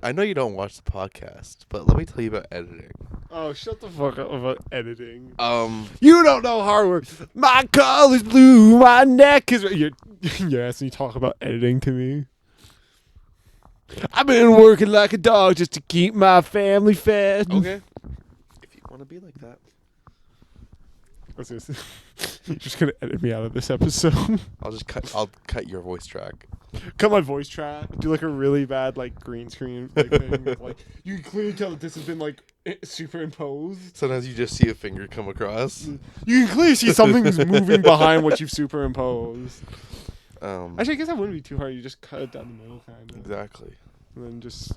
I know you don't watch the podcast, but let me tell you about editing. Oh, shut the fuck up about editing. Um, You don't know hard work. My collar's blue, my neck is... You're asking me to talk about editing to me? I've been working like a dog just to keep my family fed. okay. If you want to be like that. You're just going to edit me out of this episode. I'll cut your voice track. Cut my voice track. Do like a really bad like green screen like thing. With, like you can clearly tell that this has been like superimposed. Sometimes you just see a finger come across. You can clearly see something's moving behind what you've superimposed. Actually, I guess that wouldn't be too hard. You just cut it down the middle, kind of. exactly. And then just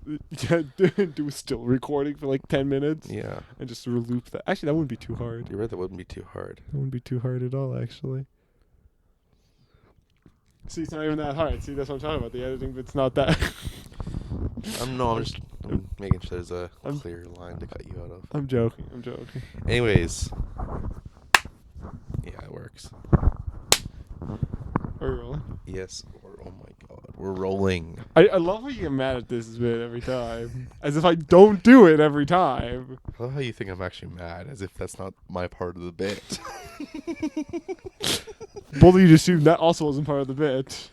do a still recording for like 10 minutes. Yeah. And just loop that. Actually, that wouldn't be too hard. You're right. That wouldn't be too hard. That wouldn't be too hard at all, actually. See, it's not even that hard. See, that's what I'm talking about. The editing bit's not that. I'm making sure there's a clear line to cut you out of. I'm joking. Anyways. Yeah, it works. Are we rolling? Yes. Oh my god. We're rolling. I love how you get mad at this bit every time. As if I don't do it every time. I love how you think I'm actually mad, as if that's not my part of the bit. Both of you just assumed that also wasn't part of the bit.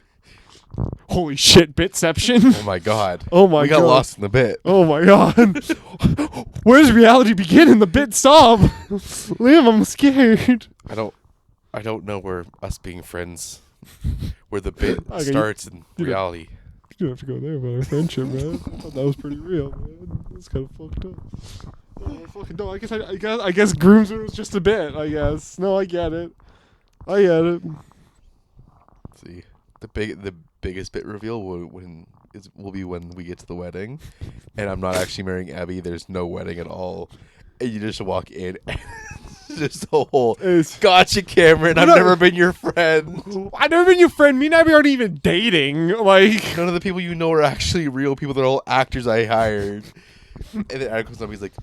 Holy shit, bitception. Oh my god. Oh my god. We got lost in the bit. Oh my god. Where's reality begin and the bit stop? Liam, I'm scared. I don't know where us being friends, where the bit Okay, starts in reality. You don't have to go there about our friendship, man. I thought that was pretty real, man. That's kind of fucked up. Oh, fucking no. I guess groomsmen was just a bit. I guess. No, I get it. See, the biggest bit reveal will be when we get to the wedding, and I'm not actually marrying Abby. There's no wedding at all, and you just walk in. And just the whole gotcha, Cameron. I've never been your friend. I've never been your friend. Me and Abby aren't even dating. Like, none of the people you know are actually real people. They're all actors I hired. And then Adam comes up. He's like,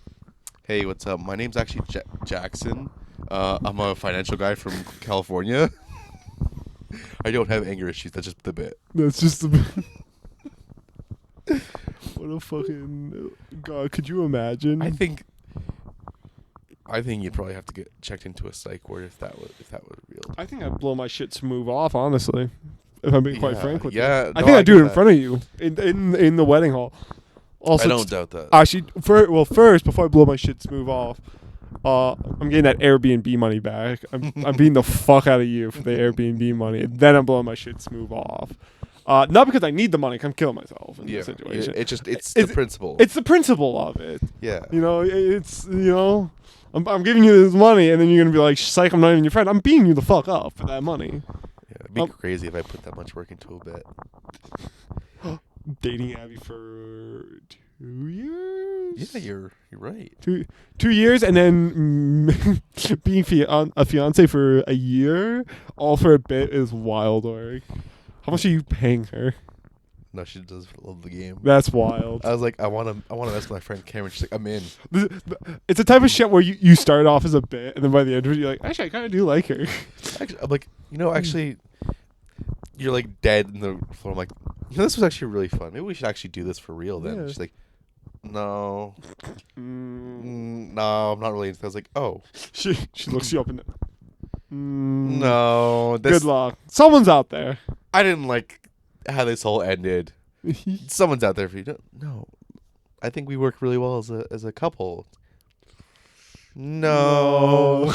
"Hey, what's up? My name's actually Jackson. I'm a financial guy from California. I don't have anger issues. That's just the bit. That's just the bit." What a fucking god! Could you imagine? I think you'd probably have to get checked into a psych ward if that was real. I think I'd blow my shit smooth off, honestly. If I'm being quite frank with you. Yeah, I think I'd do it in front of you in the wedding hall. Also, I don't doubt that. Actually, first before I blow my shit smooth off, I'm getting that Airbnb money back. I'm beating the fuck out of you for the Airbnb money, and then I'm blowing my shit smooth off. Not because I need the money, 'cause I'm killing myself in this situation. It's the principle. It's the principle of it. Yeah. I'm giving you this money, and then you're gonna be like, "Psych, I'm not even your friend." I'm beating you the fuck up for that money. Yeah, it'd be crazy if I put that much work into a bit. Dating Abby for 2 years. Yeah, you're right. 2 years, and then being a fiance for a year, all for a bit, is wild work. How much are you paying her? No, she does love the game. That's wild. I was like, I want to mess with my friend Cameron. She's like, I'm in. It's a type of shit where you start off as a bit, and then by the end of it, you're like, actually, I kind of do like her. Actually, I'm like, actually, you're like dead in the floor. I'm like, this was actually really fun. Maybe we should actually do this for real then. Yeah. She's like, no. No, I'm not really into that. I was like, oh. She looks you up and no. Good luck. Someone's out there. I didn't like how this whole ended. Someone's out there for you. No. I think we work really well as a couple. No.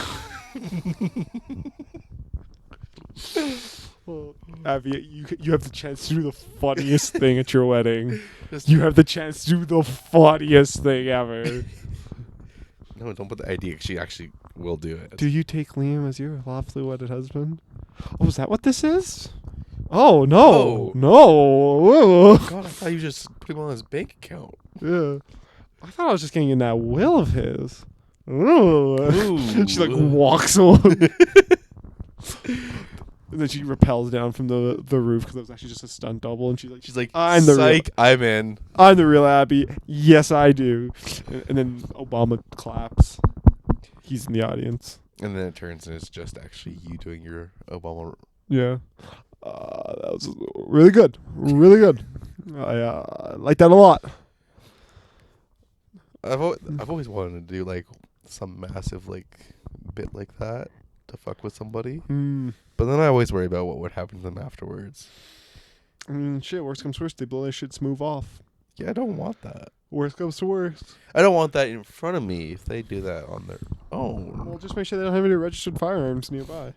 Well, Abby, you have the chance to do the funniest thing at your wedding. You have the chance to do the funniest thing ever. No, don't put the idea. She actually will do it. Do you take Liam as your lawfully wedded husband? Oh, is that what this is? Oh, no. No. God, I thought you just put him on his bank account. Yeah. I thought I was just getting in that will of his. Ooh. She like walks away. And then she rappels down from the roof because it was actually just a stunt double. And she's like, I'm in. I'm the real Abby. Yes, I do. And then Obama claps. He's in the audience. And then it turns and it's just actually you doing your Obama. Yeah. That was really good. Really good. I like that a lot. I've always wanted to do like some massive like bit like that to fuck with somebody, but then I always worry about what would happen to them afterwards. I mean, shit. Worst comes to worst, they blow their shit smooth off. Yeah, I don't want that. Worst comes to worst. I don't want that in front of me if they do that on their own. Well, just make sure they don't have any registered firearms nearby.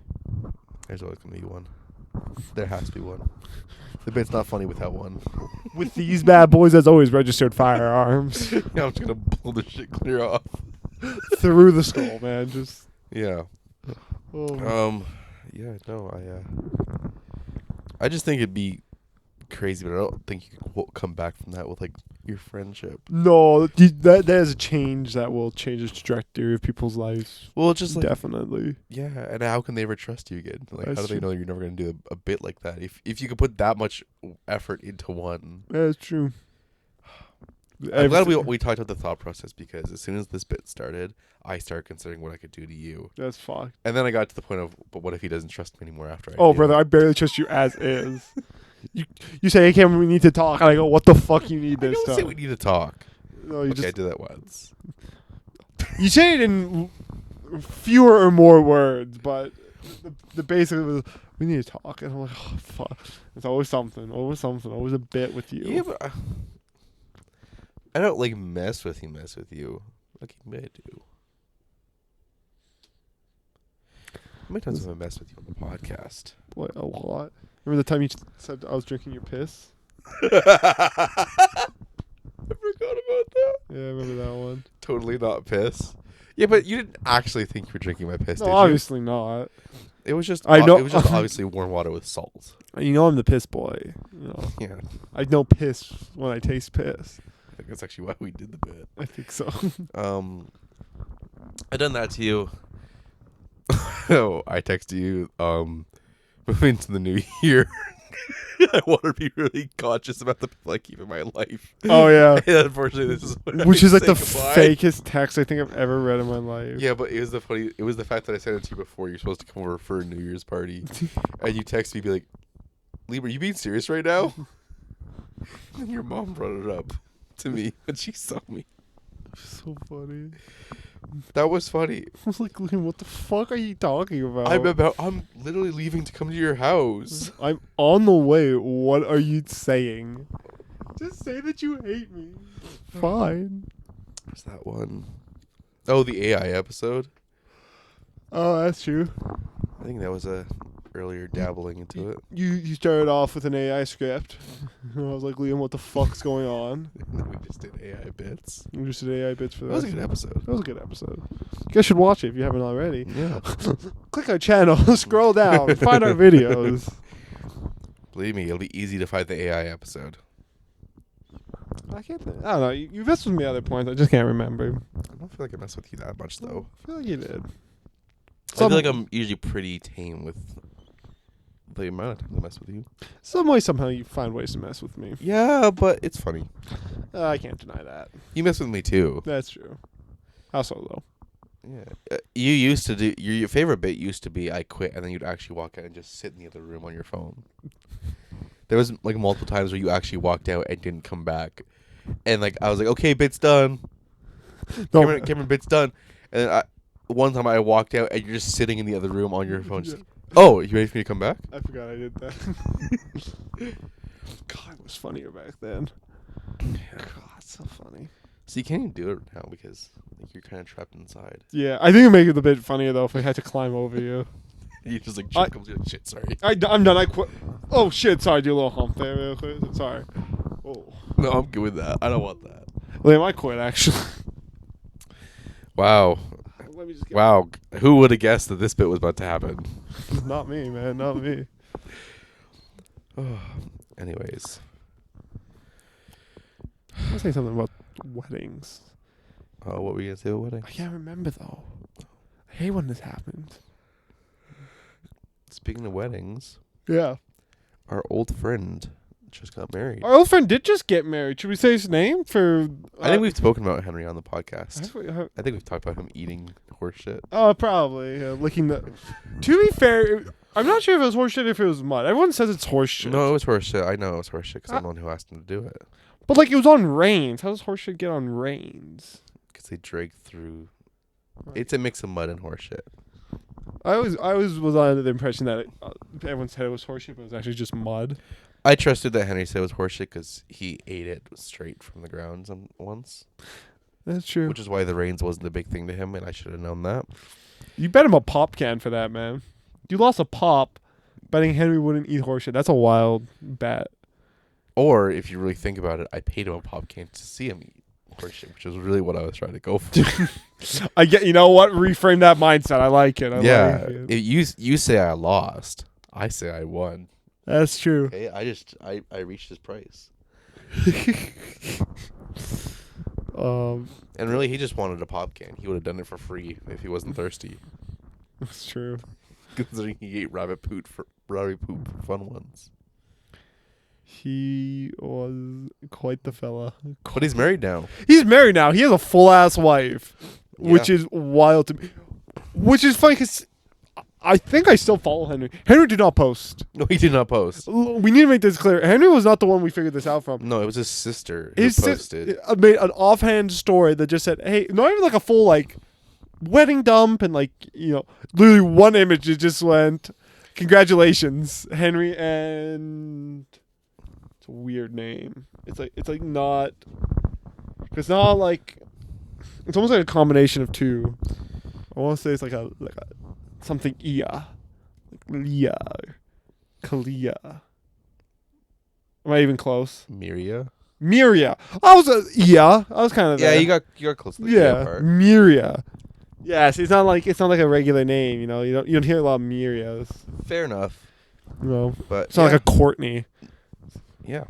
There's always gonna be one. There has to be one. The bit's not funny without one. With these bad boys, there's always registered firearms. Yeah, I'm just gonna blow the shit clear off. Through the skull, man. Just. Yeah. Oh. Yeah, no, I just think it'd be crazy, but I don't think you could come back from that with like your friendship. No, there's a change that will change the trajectory of people's lives. Well, just like Definitely. yeah, and how can they ever trust you again? Like, That's how do they true. know you're never gonna do a bit like that? If you could put that much effort into one. That's true. I'm glad we talked about the thought process, because as soon as this bit started, I started considering what I could do to you. That's fucked. And then I got to the point of, but what if he doesn't trust me anymore after I Oh, do brother, it? I barely trust you as is. You say, hey, Cameron, we need to talk. And I go, what the fuck you need I this don't time? say we need to talk. No, you Okay, I just. did that once. You say it in fewer or more words, but the basic was, we need to talk. And I'm like, oh, fuck. It's always something, always a bit with you. Yeah, but I don't like mess with you. Like you may do. How many times have I messed with you on the podcast? Boy, a lot. Remember the time you said I was drinking your piss? I forgot about that. Yeah, I remember that one. Totally not piss. Yeah, but you didn't actually think you were drinking my piss, No, did obviously not. you? It was just I know- it was just obviously warm water with salt. You know I'm the piss boy. You know, Yeah. I know piss when I taste piss. I think that's actually why we did the bit. I think so. I done that to you. Oh, I texted you moving to the new year. I want to be really conscious about the people I keep in my life. Oh, yeah. And unfortunately, this is what Which I is like the say goodbye. fakest text I think I've ever read in my life. Yeah, but it was the fact that I sent it to you before you're supposed to come over for a New Year's party, and you text me, be like, "Liam, are you being serious right now?" And your mom brought it up to me when she saw me. So funny. That was funny. I was like, Liam, what the fuck are you talking about? I'm literally leaving to come to your house. I'm on the way. What are you saying? Just say that you hate me. Fine. What's that one? Oh, the AI episode. Oh, that's true. I think that was a earlier dabbling into it. You started off with an AI script. I was like, Liam, what the fuck's going on? And then we just did AI bits. We just did AI bits for That was a that. good episode. That was a good episode. You guys should watch it if you haven't already. Yeah. Click our channel, scroll down, find our videos. Believe me, it'll be easy to find the AI episode. I can't think. I don't know. You messed with me at other points. I just can't remember. I don't feel like I mess with you that much, though. I feel like you did. I feel like I'm usually pretty tame with the amount of time I mess with you. Some way, somehow, you find ways to mess with me. Yeah, but it's funny. I can't deny that. You mess with me, too. That's true. How so, though? Yeah. You used to do... Your favorite bit used to be I quit, and then you'd actually walk out and just sit in the other room on your phone. There was, like, multiple times where you actually walked out and didn't come back. And, like, I was like, okay, bit's done. No. Cameron, bit's done. And then one time I walked out, and you're just sitting in the other room on your phone. Just like, oh, you ready for me to come back? I forgot I did that. God, it was funnier back then. God, so funny. So you can't even do it now because like, you're kind of trapped inside. Yeah, I think it'd make it a bit funnier, though, if I had to climb over you. You just like comes in, shit, sorry. I'm done. I quit. Oh, shit. Sorry, do a little hump there real quick. Sorry. Oh. No, I'm good with that. I don't want that. Liam, I quit, actually. Wow. Let me just get Wow. Who would have guessed that this bit was about to happen? Not me, man. Not me. Anyways. I was saying something about weddings. Oh, what were you going to say about wedding? I can't remember, though. I hate when this happens. Speaking of weddings, Yeah. our old friend, just got married. Our old friend did just get married. Should we say his name for? I think we've spoken about Henry on the podcast. Have I think we've talked about him eating horse shit. Oh, probably licking the. To be fair, I'm not sure if it was horse shit or if it was mud. Everyone says it's horse shit. No, it was horse shit. I know it was horse shit because I'm the one who asked him to do it. But like it was on reins. How does horse shit get on reins? Because they drag through. It's a mix of mud and horse shit. I always was under the impression that everyone said it was horse shit, but it was actually just mud. I trusted that Henry said it was horse shit because he ate it straight from the ground once. That's true. Which is why the reins wasn't a big thing to him, and I should have known that. You bet him a pop can for that, man. You lost a pop betting Henry wouldn't eat horse shit. That's a wild bet. Or, if you really think about it, I paid him a pop can to see him eat horse shit, which is really what I was trying to go for. I get. You know what? Reframe that mindset. I like it. I like it. You say I lost. I say I won. That's true. Okay, I reached his price. And really, he just wanted a pop can. He would have done it for free if he wasn't thirsty. That's true. Considering he ate rabbit poop for fun ones. He was quite the fella. But he's married now. He's married now. He has a full ass wife, which is wild to me. Which is funny because I think I still follow Henry. Henry did not post. No, he did not post. We need to make this clear. Henry was not the one we figured this out from. No, it was his sister who His posted. made an offhand story that just said, "Hey," not even like a full like wedding dump and like literally one image. It just went, "Congratulations, Henry," and it's a weird name. It's like not. It's not like. It's almost like a combination of two. I want to say it's like a something Ia, like Leah, Kalia. Am I even close? Miria. I was I was kind of Yeah, there. you got close to the Ia part. Miria. Yes, it's not like a regular name. You don't hear a lot of Mirias. Fair enough. No, But it's not like a Courtney. Yeah.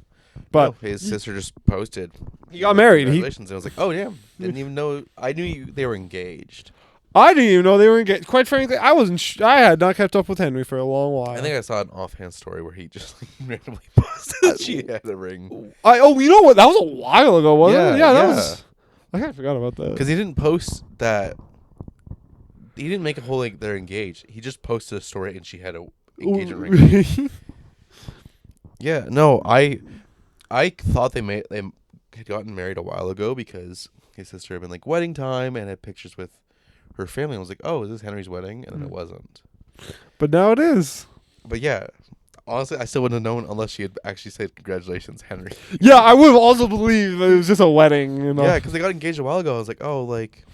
But no, his sister just posted. He got married. Congratulations. And I was like, oh damn, didn't even know. I knew they were engaged. I didn't even know they were engaged. Quite frankly, I wasn't. I had not kept up with Henry for a long while. I think I saw an offhand story where he just randomly posted that she had a ring. You know what? That was a while ago, wasn't it? Yeah, that yeah. was. I kind of forgot about that. Because he didn't post that. He didn't make a whole like they're engaged. He just posted a story and she had a engagement ring. Yeah, no, I thought they had gotten married a while ago because his sister had been like wedding time and had pictures with her family. I was like, oh, is this Henry's wedding? And then it wasn't. But now it is. But yeah, honestly, I still wouldn't have known unless she had actually said congratulations, Henry. Yeah, I would have also believed that it was just a wedding. Yeah, because they got engaged a while ago. I was like, oh, like,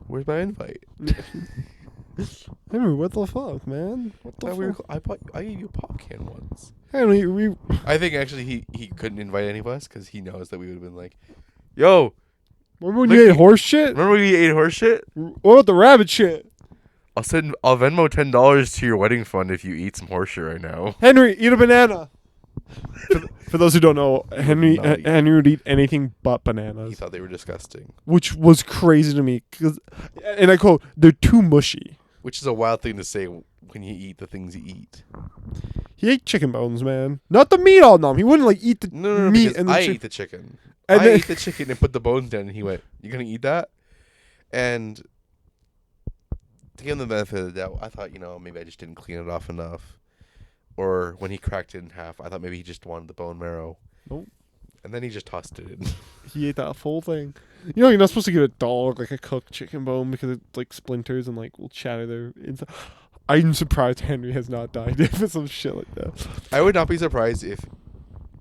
where's my invite? Henry, what the fuck, man? What the fuck? I gave you a pop can once. Henry, I think actually he couldn't invite any of us because he knows that we would have been like, yo. Remember when you ate horse shit? Remember when you ate horse shit? What about the rabbit shit? I'll Venmo $10 to your wedding fund if you eat some horse shit right now. Henry, eat a banana. For those who don't know, Henry would eat anything but bananas. He thought they were disgusting. Which was crazy to me. And I quote, they're too mushy. Which is a wild thing to say when you eat the things you eat. He ate chicken bones, man. Not the meat all numb. He wouldn't like eat the meat. And I ate the chicken. I ate the chicken and put the bones down, and he went, "You gonna eat that?" And to give him the benefit of the doubt, I thought, maybe I just didn't clean it off enough. Or when he cracked it in half, I thought maybe he just wanted the bone marrow. Nope. And then he just tossed it in. He ate that full thing. You're not supposed to give a dog like a cooked chicken bone because it like splinters and like will shatter their inside. I'm surprised Henry has not died for some shit like that. I would not be surprised if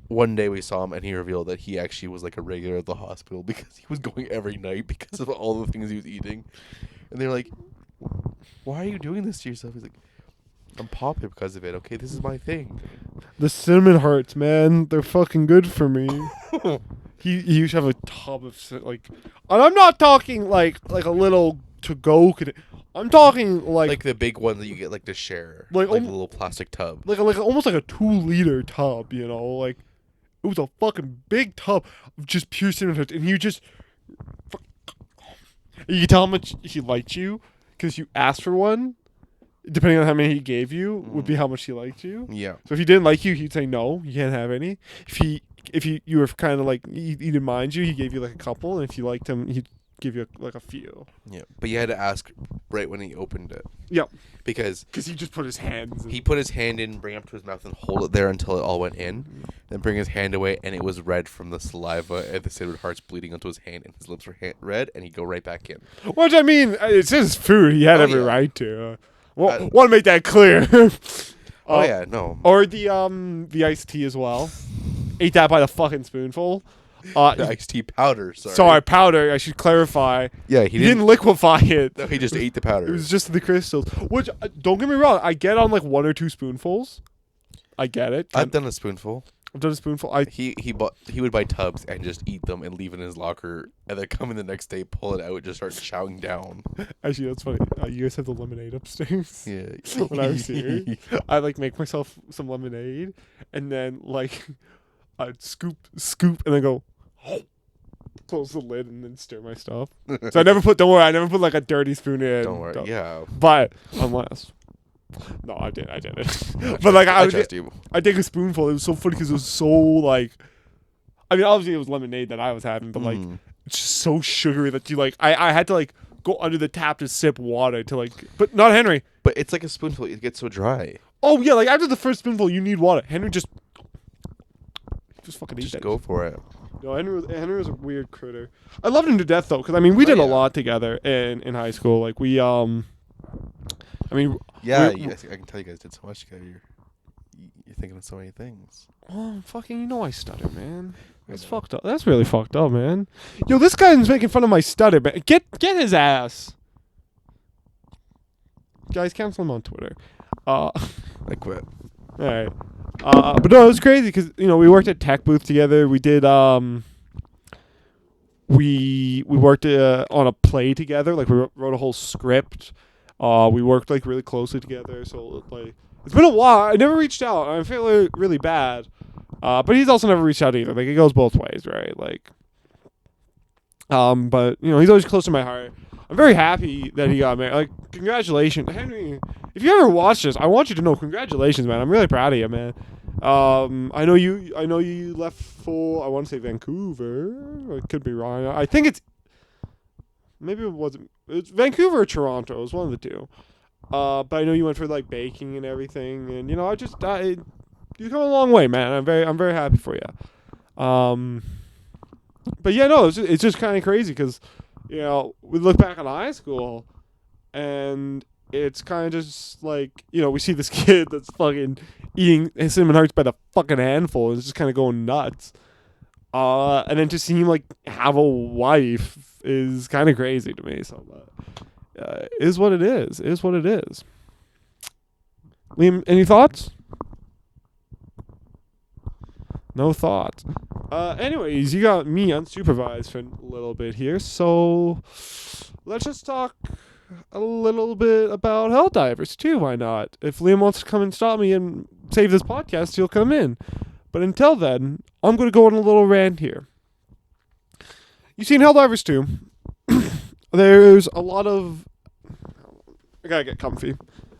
one day we saw him and he revealed that he actually was like a regular at the hospital because he was going every night because of all the things he was eating. And they're like, why are you doing this to yourself? He's like, I'm popular because of it. Okay, this is my thing. The cinnamon hearts, man, they're fucking good for me. He used to have a tub of like, and I'm not talking like a little to go. I'm talking like the big one that you get like to share, like a little plastic tub, like almost like a 2-liter tub. Like it was a fucking big tub of just pure cinnamon hearts, and you just. You can tell how much he liked you because you asked for one. depending on how many he gave you, would be how much he liked you. Yeah. So if he didn't like you, he'd say no, you can't have any. If you were kind of like he didn't mind you, he gave you like a couple, and if you liked him, he'd give you like a few. Yeah, but you had to ask right when he opened it. Yep. Because he just put his hands in. He put his hand in, bring it up to his mouth, and hold it there until it all went in. Then bring his hand away, and it was red from the saliva, and the Sacred Heart's bleeding onto his hand, and his lips were red, and he'd go right back in. Which, I mean, it's his food. He had every right to. Want to make that clear. No. Or the iced tea as well. Ate that by the fucking spoonful. The iced tea powder, Sorry, powder. I should clarify. Yeah, he didn't liquefy it. No, he just ate the powder. It was just the crystals. Which, don't get me wrong, I get on like 1 or 2 spoonfuls. I get it. I've done a spoonful. I've done a spoonful. He would buy tubs and just eat them and leave it in his locker, and then come in the next day, pull it out, and just start chowing down. Actually, that's funny. You guys have the lemonade upstairs. Yeah. When I was here, I like make myself some lemonade, and then like I'd scoop, and then go. Close the lid and then stir my stuff. So I never put like a dirty spoon in. Don't worry, yeah. But unless, no, I did it. But like I trust you. I take a spoonful. It was so funny because it was so like, I mean, obviously it was lemonade that I was having, but like it's just so sugary that you like. I had to like go under the tap to sip water to like, but not Henry. But it's like a spoonful. It gets so dry. Oh yeah, like after the first spoonful, you need water. Henry just fucking eat that. Just go for it. No, Henry was a weird critter. I loved him to death though, because I mean we did a lot together in high school. Like we I mean yeah, I can tell you guys did so much together. You're thinking of so many things. Oh fucking, I stutter, man. That's fucked up. That's really fucked up, man. Yo, this guy's making fun of my stutter, man. Get his ass. Guys, cancel him on Twitter. I quit. All right. But no, it was crazy because we worked at Tech Booth together. We did we worked on a play together. Like we wrote a whole script. We worked like really closely together. So like it's been a while. I never reached out. I'm feeling really bad. But he's also never reached out either. Like it goes both ways, right? Like but he's always close to my heart. I'm very happy that he got married. Like, congratulations, Henry. If you ever watch this, I want you to know, congratulations, man. I'm really proud of you, man. I know you left for, I want to say Vancouver. I could be wrong. I think it's Vancouver or Toronto. It was one of the two. But I know you went for like baking and everything, and you've come a long way, man. I'm very happy for you. But yeah, no, it's just kind of crazy because. We look back on high school, and it's kind of just like, we see this kid that's fucking eating cinnamon hearts by the fucking handful and it's just kind of going nuts. And then to see him, like, have a wife is kind of crazy to me. So, is what it is. Is what it is. Liam, any thoughts? No thoughts. Anyways, you got me unsupervised for a little bit here, so let's just talk a little bit about Helldivers too. Why not? If Liam wants to come and stop me and save this podcast, he'll come in. But until then, I'm going to go on a little rant here. You've seen Helldivers 2. There's a lot of... I gotta get comfy.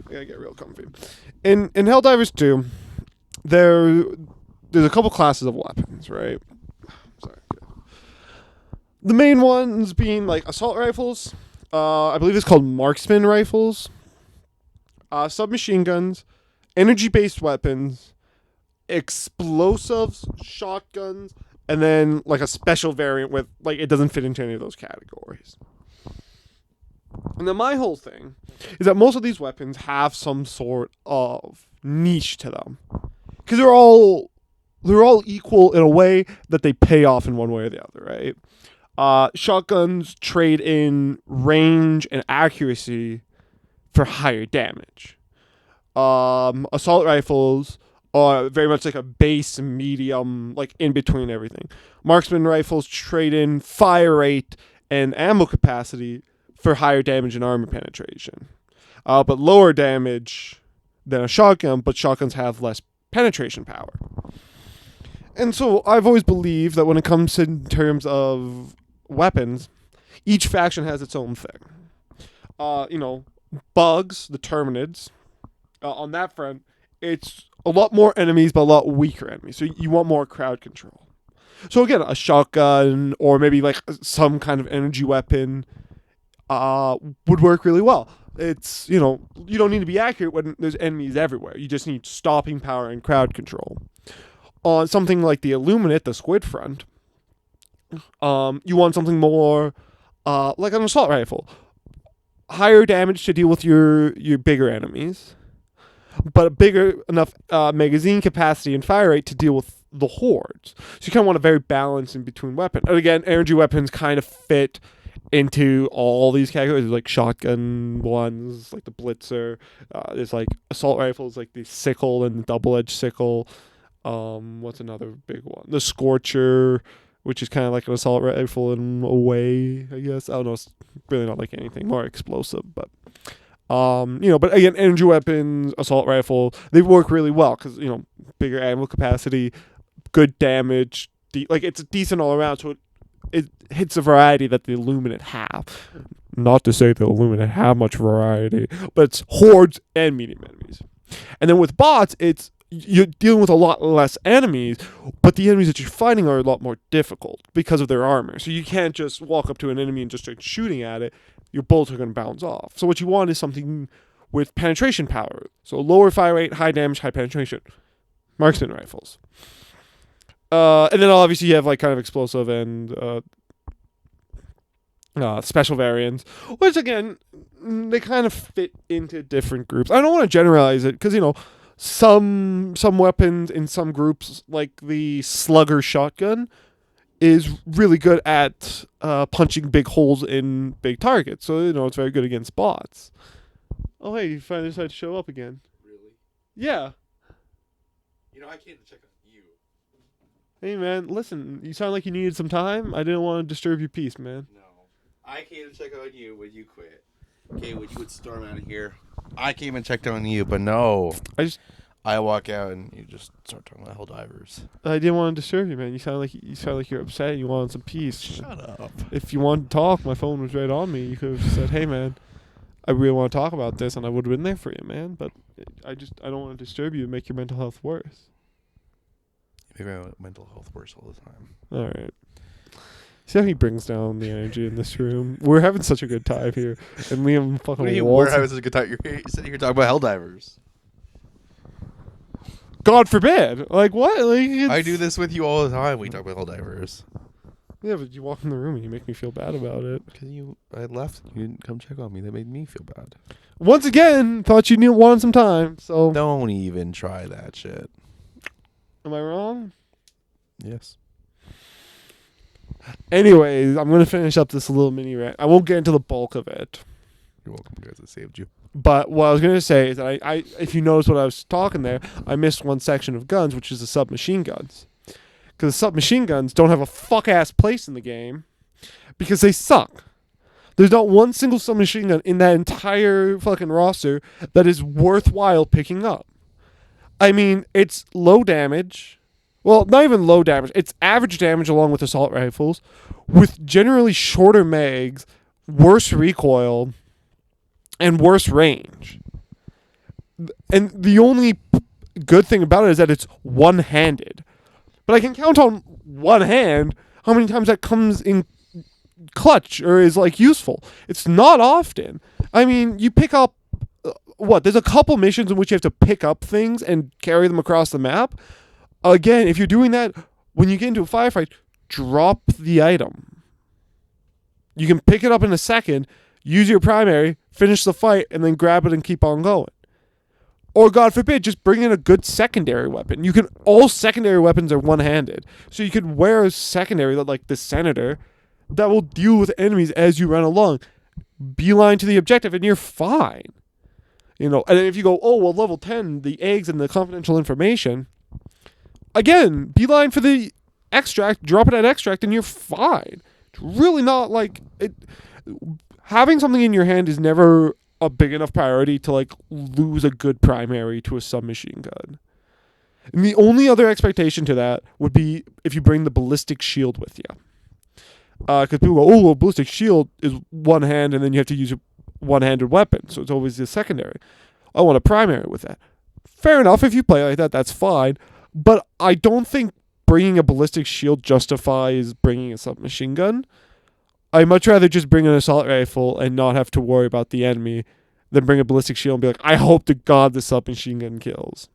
I gotta get real comfy. In Helldivers 2, there's a couple classes of weapons, right? Sorry. The main ones being like assault rifles. I believe it's called marksman rifles. Submachine guns, energy-based weapons, explosives, shotguns, and then like a special variant with like it doesn't fit into any of those categories. And then my whole thing is that most of these weapons have some sort of niche to them, because they're all equal in a way that they pay off in one way or the other, right? Shotguns trade in range and accuracy for higher damage. Assault rifles are very much like a base medium, like in between everything. Marksman rifles trade in fire rate and ammo capacity for higher damage and armor penetration. But lower damage than a shotgun, but shotguns have less penetration power. And so I've always believed that when it comes in terms of weapons, each faction has its own thing. bugs, the Terminids. On that front, it's a lot more enemies, but a lot weaker enemies. So you want more crowd control. So again, a shotgun or maybe like some kind of energy weapon would work really well. It's, you don't need to be accurate when there's enemies everywhere. You just need stopping power and crowd control. On something like the Illuminate, the Squid Front, you want something more like an assault rifle. Higher damage to deal with your bigger enemies, but a bigger enough magazine capacity and fire rate to deal with the hordes. So you kind of want a very balanced in between weapon. And again, energy weapons kind of fit into all these categories, like shotgun ones, like the Blitzer. There's like assault rifles, like the sickle and the double-edged sickle. What's another big one? The Scorcher, which is kind of like an assault rifle in a way, I guess. I don't know. It's really not like anything more explosive, but but again, energy weapons, assault rifle, they work really well because bigger ammo capacity, good damage, it's decent all around. So it hits a variety that the Illuminate have. Not to say the Illuminate have much variety, but it's hordes and medium enemies. And then with bots, you're dealing with a lot less enemies, but the enemies that you're fighting are a lot more difficult because of their armor. So you can't just walk up to an enemy and just start shooting at it. Your bullets are going to bounce off. So what you want is something with penetration power. So lower fire rate, high damage, high penetration. Marksman rifles. And then obviously you have like kind of explosive and special variants, which again, they kind of fit into different groups. I don't want to generalize it because, some weapons in some groups, like the Slugger shotgun, is really good at punching big holes in big targets. So, it's very good against bots. Oh, hey, you finally decided to show up again. Really? Yeah. I came to check on you. Hey, man, listen, you sound like you needed some time. I didn't want to disturb your peace, man. No. I came to check on you when you quit. Okay, when you would storm out of here. I came and checked on you, but no. I walk out and you just start talking about Helldivers. I didn't want to disturb you, man. You sound like you're upset. You wanted some peace. Shut up. If you wanted to talk, my phone was right on me. You could have said, "Hey, man, I really want to talk about this," and I would have been there for you, man. But I don't want to disturb you and make your mental health worse. You make my mental health worse all the time. All right. See how he brings down the energy in this room? We're having such a good time here, and Liam fucking. We're having such a good time. You're sitting here talking about Helldivers. God forbid! Like what? Like I do this with you all the time. We talk about Helldivers. Yeah, but you walk in the room and you make me feel bad about it. Because I left. You didn't come check on me. That made me feel bad. Once again, thought you wanted some time. So don't even try that shit. Am I wrong? Yes. Anyways, I'm gonna finish up this little mini rant. I won't get into the bulk of it. You're welcome, guys. I saved you. But what I was gonna say is that I if you notice what I was talking there, I missed one section of guns, which is the submachine guns. Because the submachine guns don't have a fuck-ass place in the game because they suck. There's not one single submachine gun in that entire fucking roster that is worthwhile picking up. I mean, it's low damage. Well, not even low damage. It's average damage along with assault rifles, with generally shorter mags, worse recoil, and worse range. And the only good thing about it is that it's one-handed. But I can count on one hand how many times that comes in clutch or is like useful. It's not often. I mean, you pick up there's a couple missions in which you have to pick up things and carry them across the map. Again, if you're doing that when you get into a firefight, drop the item. You can pick it up in a second, use your primary, finish the fight, and then grab it and keep on going. Or, God forbid, just bring in a good secondary weapon. All secondary weapons are one-handed. So you could wear a secondary, like the Senator, that will deal with enemies as you run along. Beeline to the objective, and you're fine. And if you go, level 10, the eggs and the confidential information. Again, beeline for the extract, drop it at extract, and you're fine. It's really not like it. Having something in your hand is never a big enough priority to like lose a good primary to a submachine gun. And the only other expectation to that would be if you bring the ballistic shield with you. Because people go, ballistic shield is one hand and then you have to use one-handed weapon, so it's always a secondary. I want a primary with that. Fair enough, if you play like that, that's fine. But I don't think bringing a ballistic shield justifies bringing a submachine gun. I'd much rather just bring an assault rifle and not have to worry about the enemy than bring a ballistic shield and be like, I hope to God the submachine gun kills.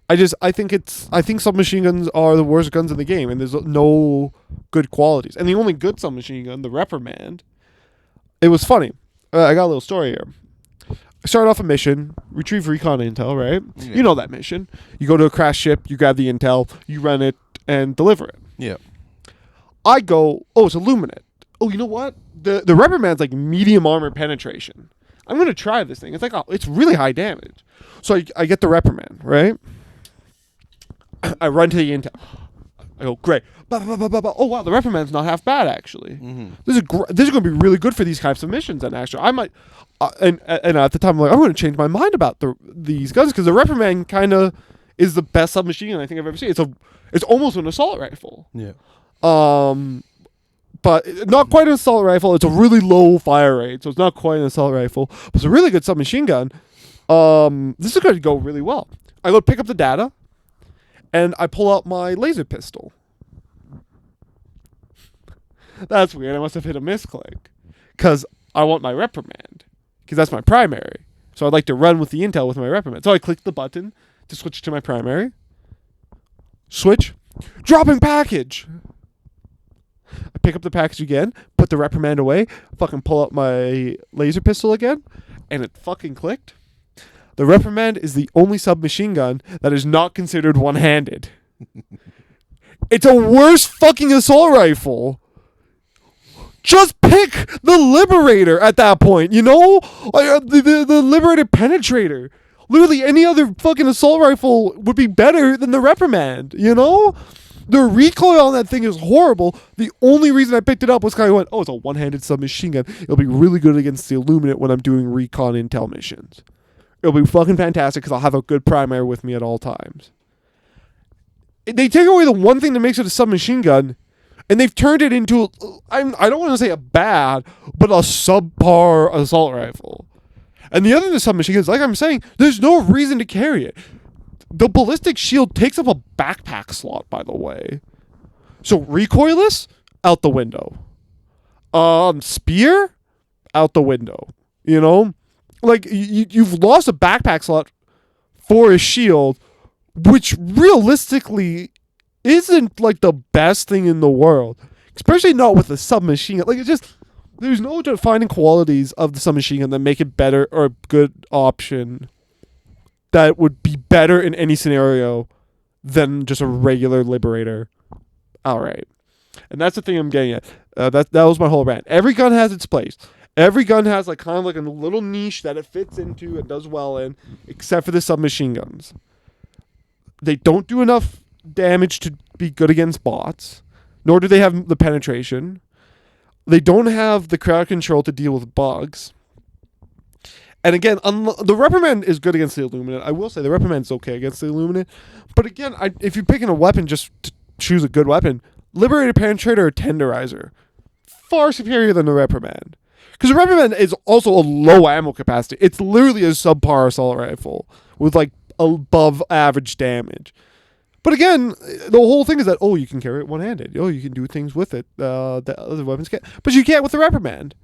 I think submachine guns are the worst guns in the game, and there's no good qualities. And the only good submachine gun, the Reprimand, it was funny. I got a little story here. I started off a mission, retrieve recon intel, right? Yeah. You know that mission. You go to a crashed ship, you grab the intel, you run it, and deliver it. Yeah. I go, oh, it's Illuminate. Oh, you know what? The Reprimand's like medium armor penetration. I'm going to try this thing. It's like, oh, it's really high damage. So I get the Reprimand, right? I run to the intel. I go, great. Oh, wow, the Reprimand's not half bad, actually. Mm-hmm. This is going to be really good for these types of missions, then, actually. I might... and at the time, I'm like, I'm going to change my mind about these guns, because the Reprimand kind of is the best submachine gun I think I've ever seen. It's almost an assault rifle. Yeah. But not quite an assault rifle. It's a really low fire rate, so it's not quite an assault rifle. But it's a really good submachine gun. This is going to go really well. I go pick up the data, and I pull out my laser pistol. That's weird. I must have hit a misclick, because I want my Reprimand, because that's my primary. So I'd like to run with the intel with my Reprimand. So I click the button to switch to my primary. Switch. Dropping package. I pick up the package again, put the Reprimand away, fucking pull up my laser pistol again, and it fucking clicked. The Reprimand is the only submachine gun that is not considered one-handed. It's a worse fucking assault rifle. Just pick the Liberator at that point, you know? The Liberator Penetrator. Literally any other fucking assault rifle would be better than the Reprimand, you know? The recoil on that thing is horrible. The only reason I picked it up was because I went, oh, it's a one-handed submachine gun. It'll be really good against the Illuminate when I'm doing recon intel missions. It'll be fucking fantastic because I'll have a good primary with me at all times. They take away the one thing that makes it a submachine gun, and they've turned it into, I don't want to say a bad, but a subpar assault rifle. And the other than the submachine guns, like I'm saying, there's no reason to carry it. The ballistic shield takes up a backpack slot, by the way. So recoilless, out the window. Spear, out the window. You know? Like, you've lost a backpack slot for a shield, which realistically isn't, like, the best thing in the world. Especially not with a submachine gun. Like, it's just... There's no defining qualities of the submachine gun that make it better or a good option that would be better in any scenario than just a regular Liberator. All right. And that's the thing I'm getting at. That was my whole rant. Every gun has its place. Every gun has like kind of like a little niche that it fits into and does well in, except for the submachine guns. They don't do enough damage to be good against bots, nor do they have the penetration. They don't have the crowd control to deal with bugs. And again, the Reprimand is good against the Illuminate. I will say the Reprimand's okay against the Illuminate. But again, if you're picking a weapon just to choose a good weapon, Liberator, Penetrator, or Tenderizer, far superior than the Reprimand. Because the Reprimand is also a low ammo capacity. It's literally a subpar assault rifle with like above average damage. But again, the whole thing is that, oh, you can carry it one-handed. Oh, you can do things with it that other weapons can't. But you can't with the Reprimand.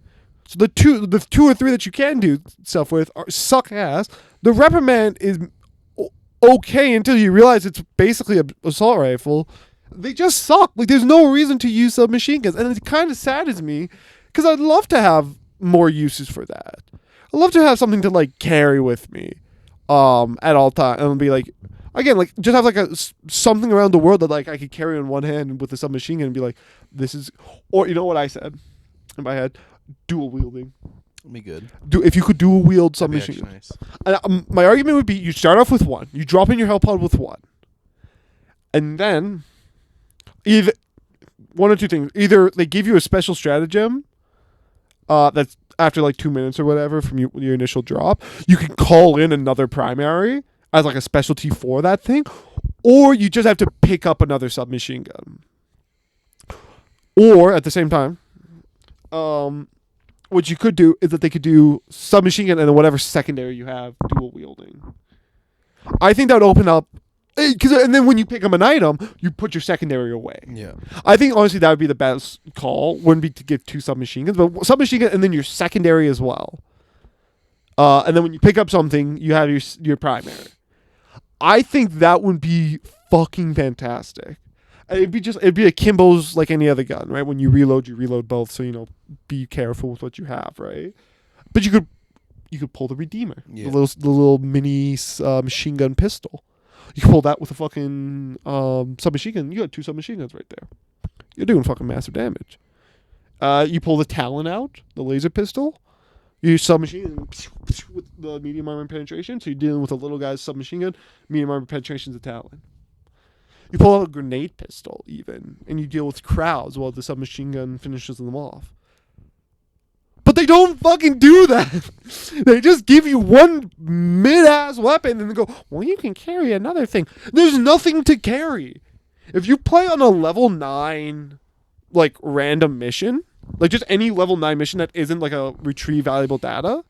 So the two or three that you can do stuff with suck ass. The Reprimand is okay until you realize it's basically an assault rifle. They just suck. Like, there's no reason to use submachine guns. And it kind of saddens me because I'd love to have more uses for that. I'd love to have something to, like, carry with me at all times. And be like, again, like, just have, like, something around the world that, like, I could carry in one hand with a submachine gun and be like, this is... Or, you know what I said in my head? Dual wielding. That'd be good. If you could dual wield submachine gun. Nice. My argument would be you start off with one. You drop in your hell pod with one. And then... Either one or two things. Either they give you a special stratagem that's after like 2 minutes or whatever from your initial drop. You can call in another primary as like a specialty for that thing. Or you just have to pick up another submachine gun. Or at the same time, what you could do is that they could do submachine gun and then whatever secondary you have dual wielding. I think that would open up, and then when you pick up an item, you put your secondary away. Yeah. I think honestly that would be the best call. Wouldn't be to give 2 submachine guns, but submachine gun and then your secondary as well. And then when you pick up something, you have your primary. I think that would be fucking fantastic. It'd be a Kimbo's like any other gun, right? When you reload both, so be careful with what you have, right? But you could pull the Redeemer, the little mini machine gun pistol. You can pull that with a fucking submachine gun. You got 2 submachine guns right there. You're doing fucking massive damage. You pull the Talon out, the laser pistol. You submachine gun with the medium armor penetration. So you're dealing with a little guy's submachine gun. Medium armor penetration's a Talon. You pull out a grenade pistol even, and you deal with crowds while the submachine gun finishes them off. But they don't fucking do that. They just give you one mid-ass weapon and they go, well, you can carry another thing. There's nothing to carry. If you play on a level 9, like, random mission, like just any level 9 mission that isn't like a retrieve valuable data,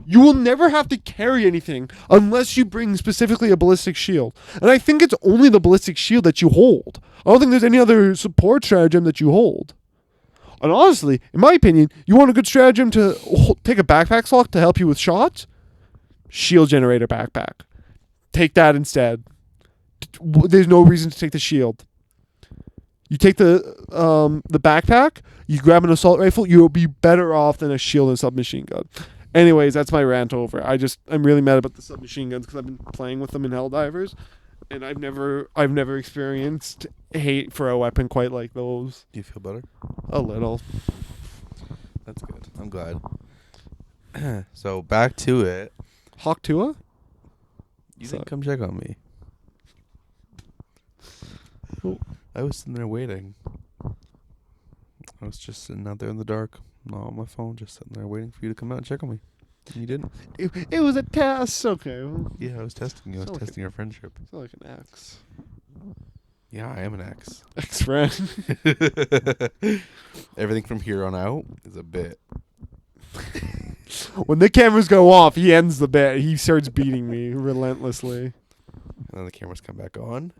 you will never have to carry anything unless you bring specifically a ballistic shield. And I think it's only the ballistic shield that you hold. I don't think there's any other support stratagem that you hold. And honestly, in my opinion, you want a good stratagem to take a backpack slot to help you with shots? Shield generator backpack. Take that instead. There's no reason to take the shield. You take the backpack, you grab an assault rifle, you'll be better off than a shield and submachine gun. Anyways, that's my rant over. I'm really mad about the submachine guns because I've been playing with them in Helldivers, and I've never experienced hate for a weapon quite like those. Do you feel better? A little. That's good. I'm glad. So back to it. Hawk Tua? You didn't come check on me. Oh. I was sitting there waiting. I was just sitting out there in the dark, not on my phone, just sitting there waiting for you to come out and check on me. And you didn't. It was a test. Okay. Yeah, I was testing you. I was testing our friendship. It's not like an ex. Yeah, I am an ex. Ex-friend. Everything from here on out is a bit. When the cameras go off, he ends the bit. He starts beating me relentlessly. And then the cameras come back on.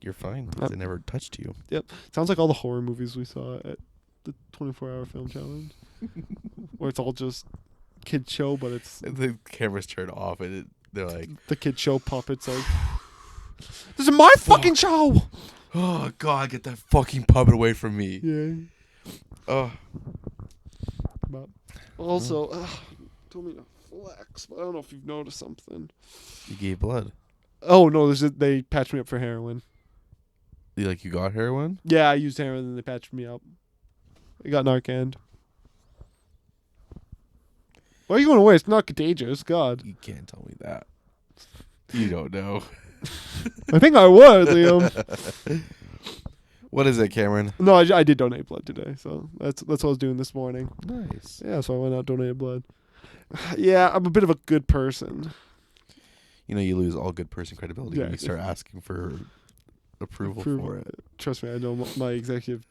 You're fine because they never touched you. Yep. Sounds like all the horror movies we saw at the 24-hour film challenge. Where it's all just kid show, but it's... And the cameras turn off and they're like... The kid show puppets like... This is my fucking show! Oh, God, get that fucking puppet away from me. Yeah. Oh. But also, told me to flex, but I don't know if you've noticed something. You gave blood. Oh, no, they patched me up for heroin. You got heroin? Yeah, I used heroin and they patched me up. I got Narcan. What are you going to wear? It's not contagious. God. You can't tell me that. You don't know. I think I would, Liam. What is it, Cameron? No, I did donate blood today, so that's what I was doing this morning. Nice. Yeah, so I went out donated blood. Yeah, I'm a bit of a good person. You lose all good person credibility when you start asking for approval for it. Trust me, I know my executive.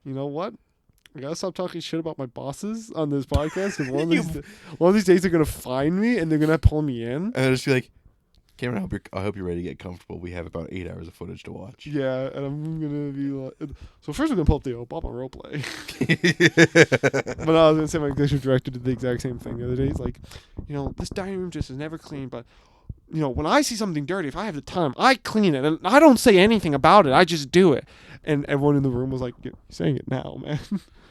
You know what? I gotta stop talking shit about my bosses on this podcast because one of these days they're gonna find me and they're gonna pull me in. And they'll just be like, Cameron, I hope you're ready to get comfortable. We have about 8 hours of footage to watch. Yeah, and I'm gonna be like, so first we're gonna pull up the Obama roleplay. But I was gonna say my executive director did the exact same thing the other day. He's like, this dining room just is never clean, but when I see something dirty, if I have the time, I clean it, and I don't say anything about it. I just do it. And everyone in the room was like, "You're saying it now, man.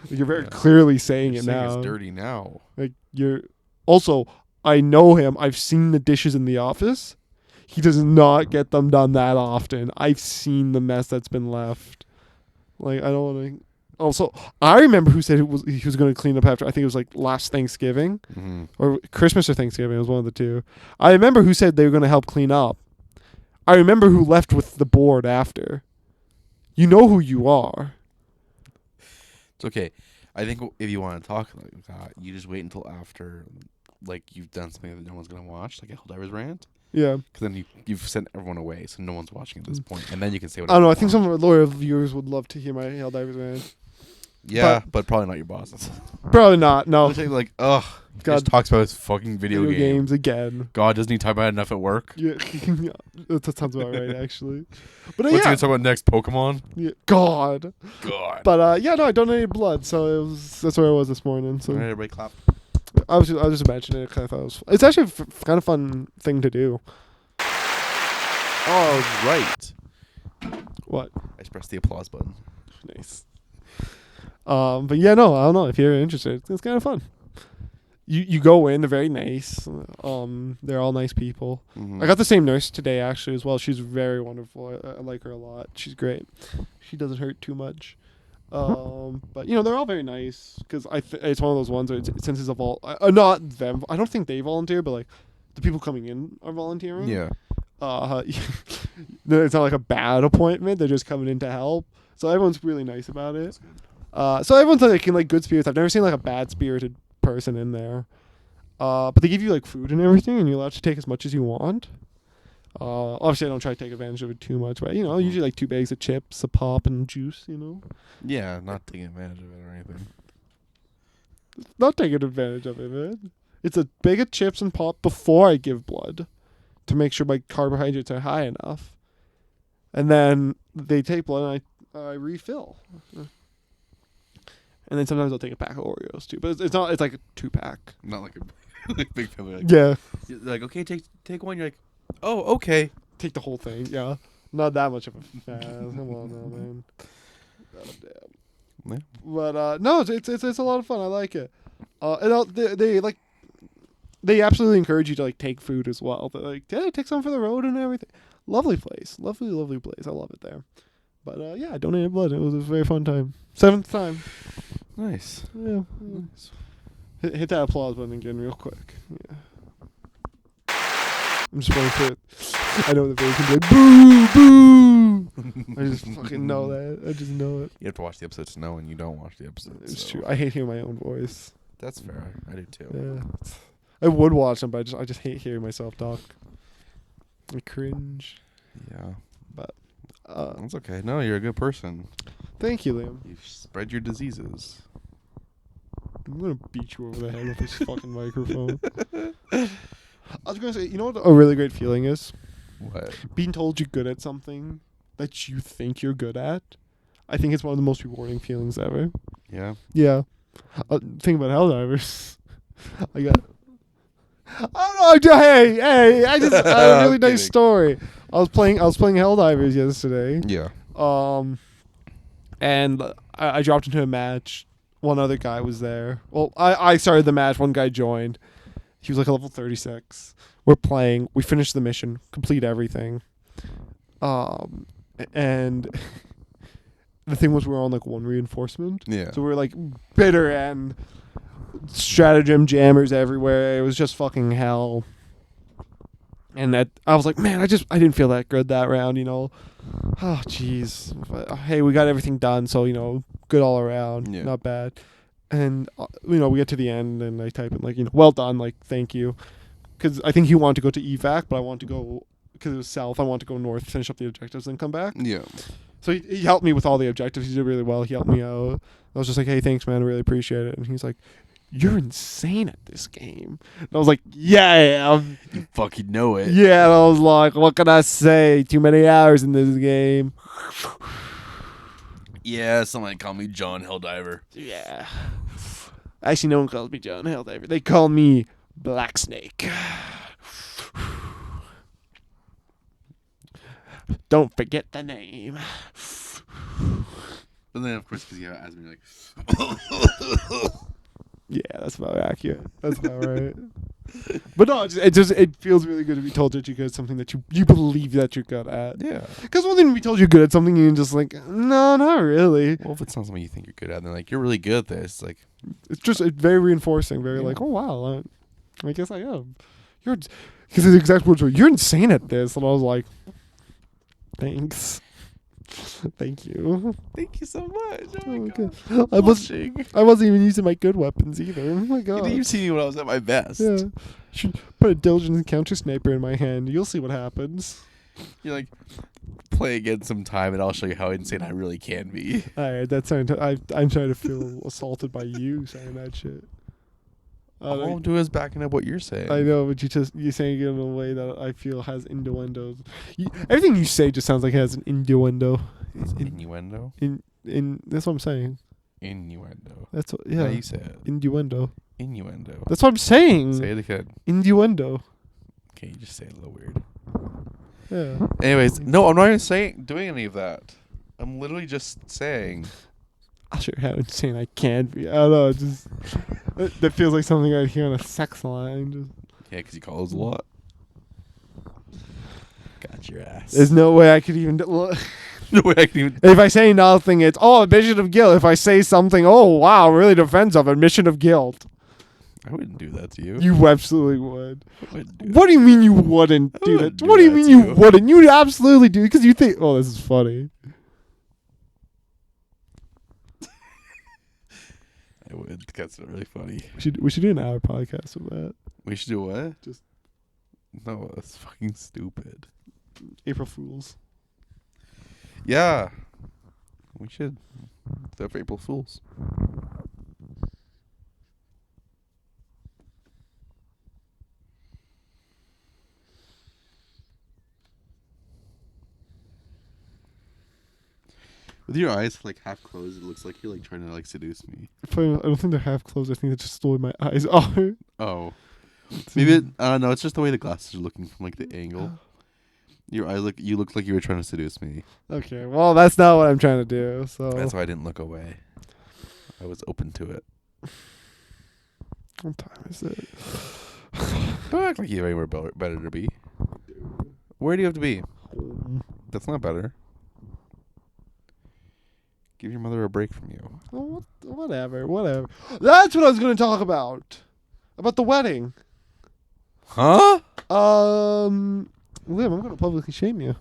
You're very clearly saying it now. It's dirty now. Like you're." Also, I know him. I've seen the dishes in the office. He does not get them done that often. I've seen the mess that's been left. Like, I don't want to... Also, I remember who said he was going to clean up after... I think it was like last Thanksgiving. Mm-hmm. Or Christmas or Thanksgiving. It was one of the two. I remember who said they were going to help clean up. I remember who left with the board after. You know who you are. It's okay. I think if you want to talk like that, you just wait until after you've done something that no one's going to watch, like a Helldivers rant. Yeah. Because then you've sent everyone away, so no one's watching at this point. And then you can say what I don't know. I think some of our loyal viewers would love to hear my Helldivers rant. Yeah, but probably not your bosses. Probably not. No. They're like, ugh. He God. just talks about his fucking video Games again. God, doesn't he talk about it enough at work? Yeah, that sounds about right, actually. But What's he yeah, gonna talk about next? Pokemon? yeah, God. God. But yeah, no, I donated blood, so that's where I was this morning. So All right, everybody clap. I was just imagining it. 'Cause I thought it's actually a kind of fun thing to do. Oh, right. What? I just pressed the applause button. Nice. But yeah, no, I don't know if you're interested. It's kind of fun. You go in, they're very nice. They're all nice people. Mm-hmm. I got the same nurse today actually as well. She's very wonderful. I like her a lot. She's great. She doesn't hurt too much. But they're all very nice because it's one of those ones where since it's a not them. I don't think they volunteer, but like the people coming in are volunteering. Yeah. It's not like a bad appointment. They're just coming in to help. So everyone's really nice about it. So everyone's like in like good spirits. I've never seen like a bad spirited person in there. But they give you like food and everything, and you're allowed to take as much as you want. Obviously, I don't try to take advantage of it too much, but usually like 2 bags of chips, a pop, and juice. Yeah, not taking advantage of it or anything. Not taking advantage of it, man. It's a bag of chips and pop before I give blood to make sure my carbohydrates are high enough, and then they take blood and I refill. And then sometimes I'll take a pack of Oreos too, but it's not. It's like a 2-pack. Not like a big family. Like, Yeah. They're like, okay, take one. You're like, oh, okay. Take the whole thing. Yeah. Not that much of a fan. Come on now, man. God damn. Yeah. But no, it's a lot of fun. I like it. And they absolutely encourage you to like take food as well. They're like, yeah, take some for the road and everything. Lovely place. Lovely place. I love it there. But yeah, I donated blood. It was a very fun time. 7th time. Nice. Yeah. Nice. Hit that applause button again real quick. Yeah. I'm just waiting for it. I know the video can be like, boo, boo. I just fucking know that. I just know it. You have to watch the episode to know, and you don't watch the episode. It's so. true. I hate hearing my own voice. That's fair. I do too. Yeah. I would watch them, but I just hate hearing myself talk. I cringe. Yeah. But that's okay. No, you're a good person. Thank you, Liam. You've spread your diseases. I'm gonna beat you over the head with this fucking microphone. I was gonna say, you know what a really great feeling is? What? Being told you're good at something that you think you're good at. I think it's one of the most rewarding feelings ever. Yeah. Yeah. Think about Helldivers. I got. I don't know. Hey! I just a really nice story. I was playing Helldivers yesterday. Yeah. And I dropped into a match. One other guy was there. Well, I started the match. One guy joined. He was like a level 36. We're playing. We finished the mission. Complete everything. And the thing was we were on like 1 reinforcement. Yeah. So we were like bitter end. Stratagem jammers everywhere. It was just fucking hell. And I was like, man, I didn't feel that good that round, Oh, jeez. Hey, we got everything done, so, good all around. Yeah. Not bad. And, we get to the end, and I type in, like, well done, like, thank you. Because I think he wanted to go to evac, but I wanted to go, because it was south, I wanted to go north, finish up the objectives, and come back. Yeah. So he helped me with all the objectives. He did really well. He helped me out. I was just like, hey, thanks, man. I really appreciate it. And he's like, you're insane at this game. And I was like, yeah. You fucking know it. Yeah, and I was like, what can I say? Too many hours in this game. Yeah, somebody call me John Helldiver. Yeah. Actually, no one calls me John Helldiver. They call me Black Snake. Don't forget the name. And then, of course, because you asked me, like... Yeah, that's about accurate. That's about right. But no, it feels really good to be told that you're good at something that you believe that you're good at. Yeah. Because one thing to be told you're good at something, you're just like, no, not really. Well, if it's not something you think you're good at, and they're like, you're really good at this, like... It's just very reinforcing, very like, oh, wow, I guess I am. Because the exact words were, you're insane at this. And I was like, thanks. Thank you. Thank you so much. Oh my Okay. God. I wasn't even using my good weapons either. Oh my God. You've seen me when I was at my best. Yeah. Should put a diligent counter sniper in my hand. You'll see what happens. You're like, play again sometime, and I'll show you how insane I really can be. Alright, that's starting to, I'm starting to feel assaulted by you saying that shit. All I'm doing is backing up what you're saying. I know, but you're saying it in a way that I feel has innuendos. Everything you say just sounds like it has an innuendo. Innuendo? That's what I'm saying. Innuendo. That's what, How yeah. you say it? Innuendo. Innuendo. That's what I'm saying. Say it again. Innuendo. Okay, you just say it a little weird. Yeah. Anyways, no, I'm not even doing any of that. I'm literally just saying. I'll show you how insane I can be. I don't know. It just that feels like something I'd hear on a sex line. Just. Yeah, because you call us a lot. Got your ass. There's no way I could even. No way I can even. If I say nothing, it's admission of guilt. If I say something, wow, really defensive, admission of guilt. I wouldn't do that to you. You absolutely would. I wouldn't do What do you mean you wouldn't do that? wouldn't do What do you that mean to you you. wouldn't? You'd absolutely do because you think, this is funny. I would. That's really funny. We should do an hour podcast of that. We should do what? Just No, that's fucking stupid. April Fools. Yeah. We should. They're for April Fools. With your eyes like half closed, it looks like you're like trying to like seduce me. I don't think they're half closed. I think that's just the way my eyes are. Oh. Maybe no, it's just the way the glasses are looking from like the angle. Your eyes you looked like you were trying to seduce me. Okay, well that's not what I'm trying to do. So That's why I didn't look away. I was open to it. what time is it? Don't act like you have anywhere better to be. Where do you have to be? That's not better. Give your mother a break from you. Oh, whatever. That's what I was going to talk about. About the wedding. Huh? Liam, I'm going to publicly shame you.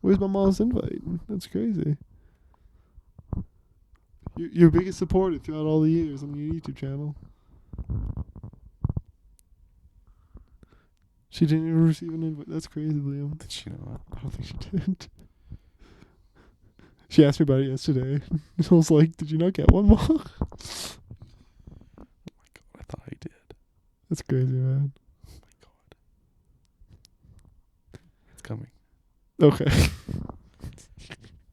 Where's my mom's invite? That's crazy. Your biggest supporter throughout all the years on your YouTube channel. She didn't even receive an invite. That's crazy, Liam. Did she know I don't think she did. She asked me about it yesterday. I was like, did you not get one, Mom? Oh my god, I thought I did. That's crazy, man. Oh my god. It's coming. Okay.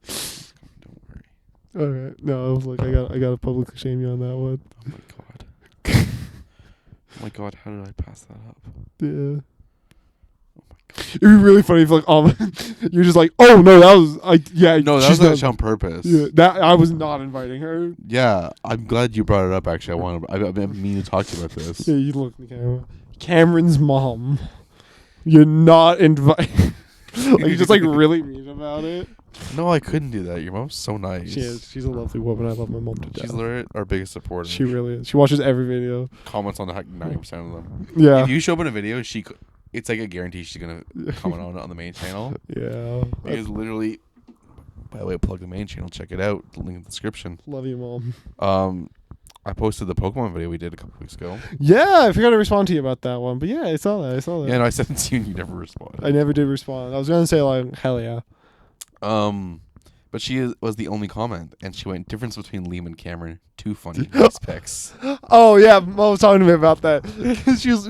It's coming, don't worry. Alright. No, I was like, I gotta publicly shame you on that one. Oh my god. Oh my god, how did I pass that up? Yeah. Oh my god. It'd be really funny if you're just like, oh no, that was No, that she's was actually on purpose. Yeah, that I was not inviting her. Yeah, I'm glad you brought it up. Actually, I've been meaning to talk to you about this. Yeah, you look in the camera. Cameron's mom. You're not inviting. Like you're just like really mean about it. No, I couldn't do that. Your mom's so nice. She is. She's a lovely woman. I love my mom to death. She's literally our biggest supporter. She really is. She watches every video. Comments on 90% of them. Yeah. If you show up in a video, it's like a guarantee she's gonna comment on it on the main channel. Yeah. Because literally, by the way, plug the main channel. Check it out. The link in the description. Love you, Mom. I posted the Pokemon video we did a couple weeks ago. Yeah, I forgot to respond to you about that one. But yeah, I saw that. Yeah, no, I sent it to you and you never responded. I never did respond. I was going to say, like, hell yeah. But she was the only comment, and she went, difference between Liam and Camron, too funny, nice pics. Oh, yeah, Mom was talking to me about that.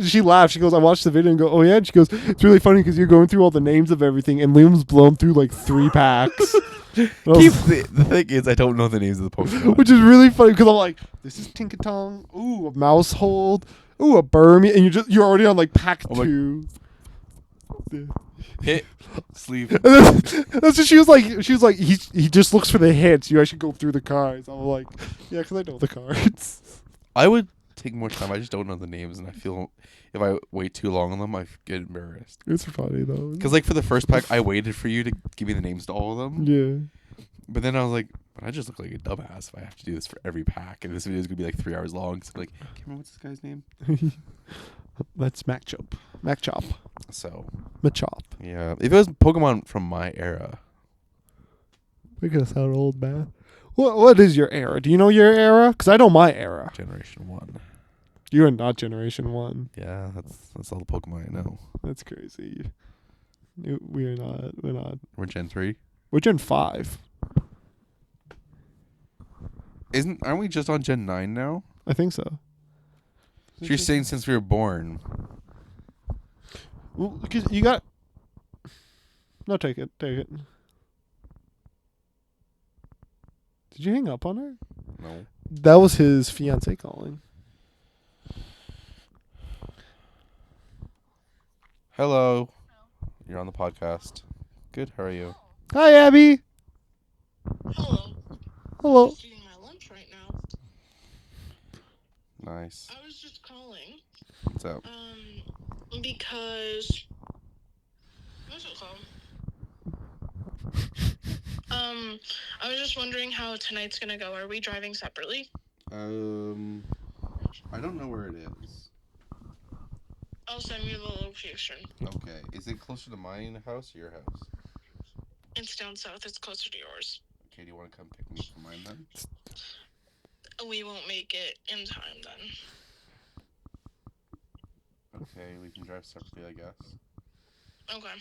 she laughed. She goes, I watched the video and go, oh, yeah? And she goes, it's really funny because you're going through all the names of everything, and Liam's blown through, like, 3 packs. The thing is, I don't know the names of the Pokemon. Which is really funny because I'm like, this is Tinkatong. Ooh, a Mousehold. Ooh, a Burmy. And you're already on, like, pack 2. Hit, sleeve. That's what she was like. She was like, he just looks for the hits. You actually go through the cards. I'm like, yeah, because I know the cards. I would take more time. I just don't know the names, and I feel if I wait too long on them, I get embarrassed. It's funny though. Because like for the first pack, I waited for you to give me the names to all of them. Yeah. But then I was like, but I just look like a dumbass if I have to do this for every pack, and this video is gonna be like 3 hours long. So I'm like, can't remember what's this guy's name. That's Machop. So Machop. yeah, if it was Pokemon from my era, We're gonna sound old, man. What is your era? Do you know your era? Because I know my era. Generation 1. You are not Generation 1. Yeah, that's all the Pokemon I know. That's crazy. We're not. We're not. We're Gen 3. We're Gen 5. Aren't we just on Gen 9 now? I think so. So you're saying since we were born. Well, because you got. No, take it. Take it. Did you hang up on her? No. That was his fiance calling. Hello. You're on the podcast. Good. How are you? Hi, Abby. Hello. Hello. I'm just eating my lunch right now. Nice. I was just calling. What's up? Because what's it called? I was just wondering how tonight's gonna go. Are we driving separately? I don't know where it is. I'll send you the location. Okay. Is it closer to my house or your house? It's down south. It's closer to yours. Okay, do you want to come pick me up from mine then? We won't make it in time then. Okay, we can drive separately, I guess. Okay.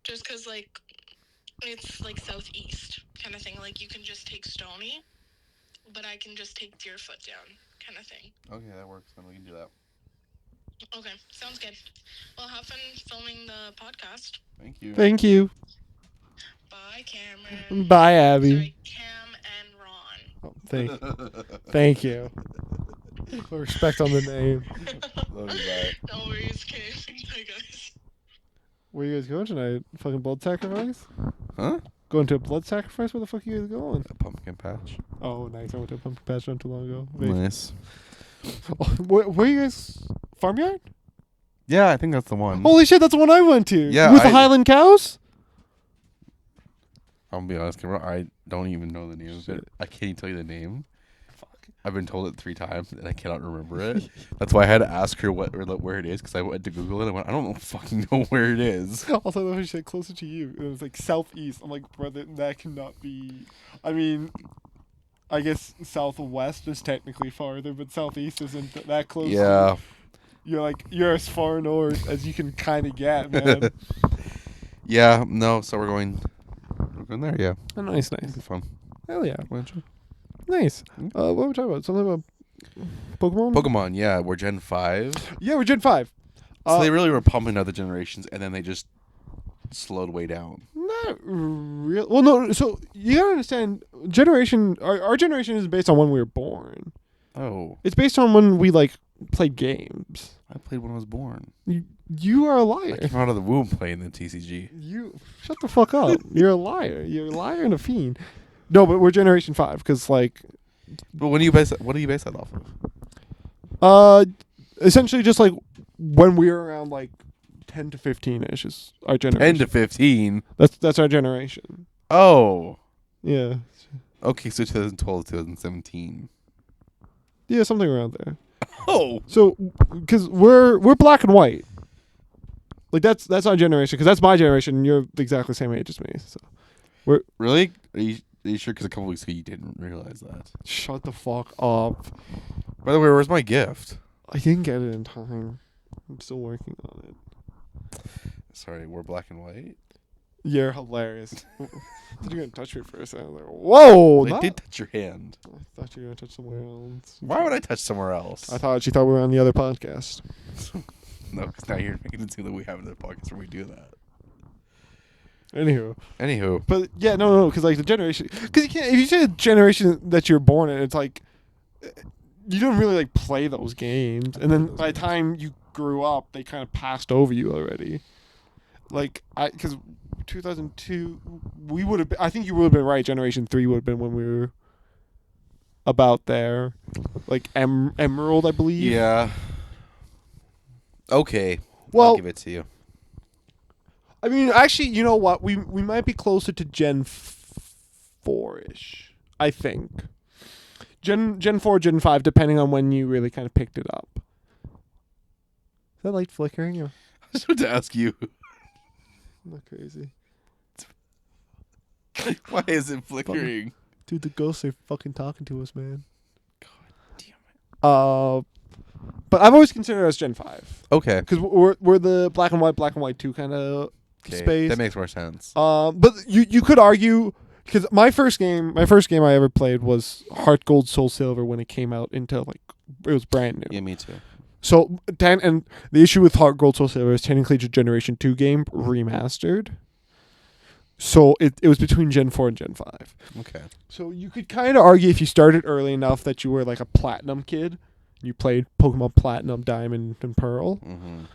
Just 'cause it's southeast kind of thing. Like you can just take Stony, but I can just take Deerfoot down kind of thing. Okay, that works. Then we can do that. Okay, sounds good. Well, have fun filming the podcast. Thank you. Thank you. Bye, Cameron. Bye, Abby. Sorry, Cam and Ron. Oh, thank you. Put respect on the name. Love you, bye. No worries, okay. Bye, guys. Where you guys going tonight? Fucking blood sacrifice? Huh? Going to a blood sacrifice? Where the fuck are you guys going? A pumpkin patch. Oh, nice. I went to a pumpkin patch not too long ago. Nice. Where you guys? Farmyard? Yeah, I think that's the one. Holy shit, that's the one I went to. Yeah, With the Highland cows? I'll be honest, Cameron, I don't even know the name of it. I can't even tell you the name. Fuck. I've been told it 3 times and I cannot remember it. That's why I had to ask her where it is, because I went to Google it and I went, I don't fucking know where it is. Also, when she said closer to you, it was like southeast. I'm like, brother, that cannot be. I mean, I guess southwest is technically farther, but southeast isn't that close. Yeah. You're as far north as you can kind of get, man. Yeah, no, so we're going there, yeah. Oh, nice. It'll be fun. Hell yeah. Why don't you? Nice. What were we talking about? Something about Pokemon? Pokemon, yeah, we're Gen 5. Yeah, we're Gen 5. So they really were pumping other generations, and then they just slowed way down. Not real. Well, no. So you gotta understand, our generation is based on when we were born. Oh. It's based on when we played games. I played when I was born. You are a I liar. came out of the womb playing the TCG. You shut the fuck up. You're a liar. You're a liar and a fiend. No, but we're Generation 5 because But what do you base that off of? essentially just when we were around 10 to 15ish is our generation. 10 to 15. That's our generation. Oh. Yeah. Okay, so 2012 to 2017. Yeah, something around there. Oh. So, because we're black and white. That's our generation. Because that's my generation. And you're exactly the same age as me. So, Really? Are you sure? Because a couple weeks ago you didn't realize that. shut the fuck up. By the way, where's my gift? I didn't get it in time. I'm still working on it. Sorry, we're black and white. You're hilarious. Did you gonna touch me for a second? I was like, whoa! I did touch your hand. I thought you were gonna touch somewhere else. Why would I touch somewhere else? I thought she thought we were on the other podcast. No, because now you're making it seem that we have another podcast where we do that. Anywho, Anywho. but yeah, no, because the generation, because you can't. If you say the generation that you're born in, it's you don't really play those games, and then by the time you grew up, they kind of passed over you already. Because 2002, we would have. I think you would have been right. Generation 3 would have been when we were about there, Emerald, I believe. Yeah. Okay. Well, I'll give it to you. I mean, actually, you know what? We might be closer to Gen 4-ish, I think. Gen 4, Gen 5, depending on when you really kind of picked it up. Is that light flickering? Or? I was about to ask you. I'm not crazy. Why is it flickering? Dude, the ghosts are fucking talking to us, man. God damn it. But I've always considered us Gen 5. Okay. Because we're the black and white 2 kind of Okay, space. that makes more sense. But you could argue because my first game I ever played was Heart Gold Soul Silver when it came out into like it was brand new. Yeah, me too. So and the issue with Heart Gold Soul Silver is technically it's a Generation 2 game remastered. So it was between Gen 4 and Gen 5. Okay. So you could kind of argue if you started early enough that you were like a Platinum kid, you played Pokemon Platinum, Diamond, and Pearl. Mm-hmm.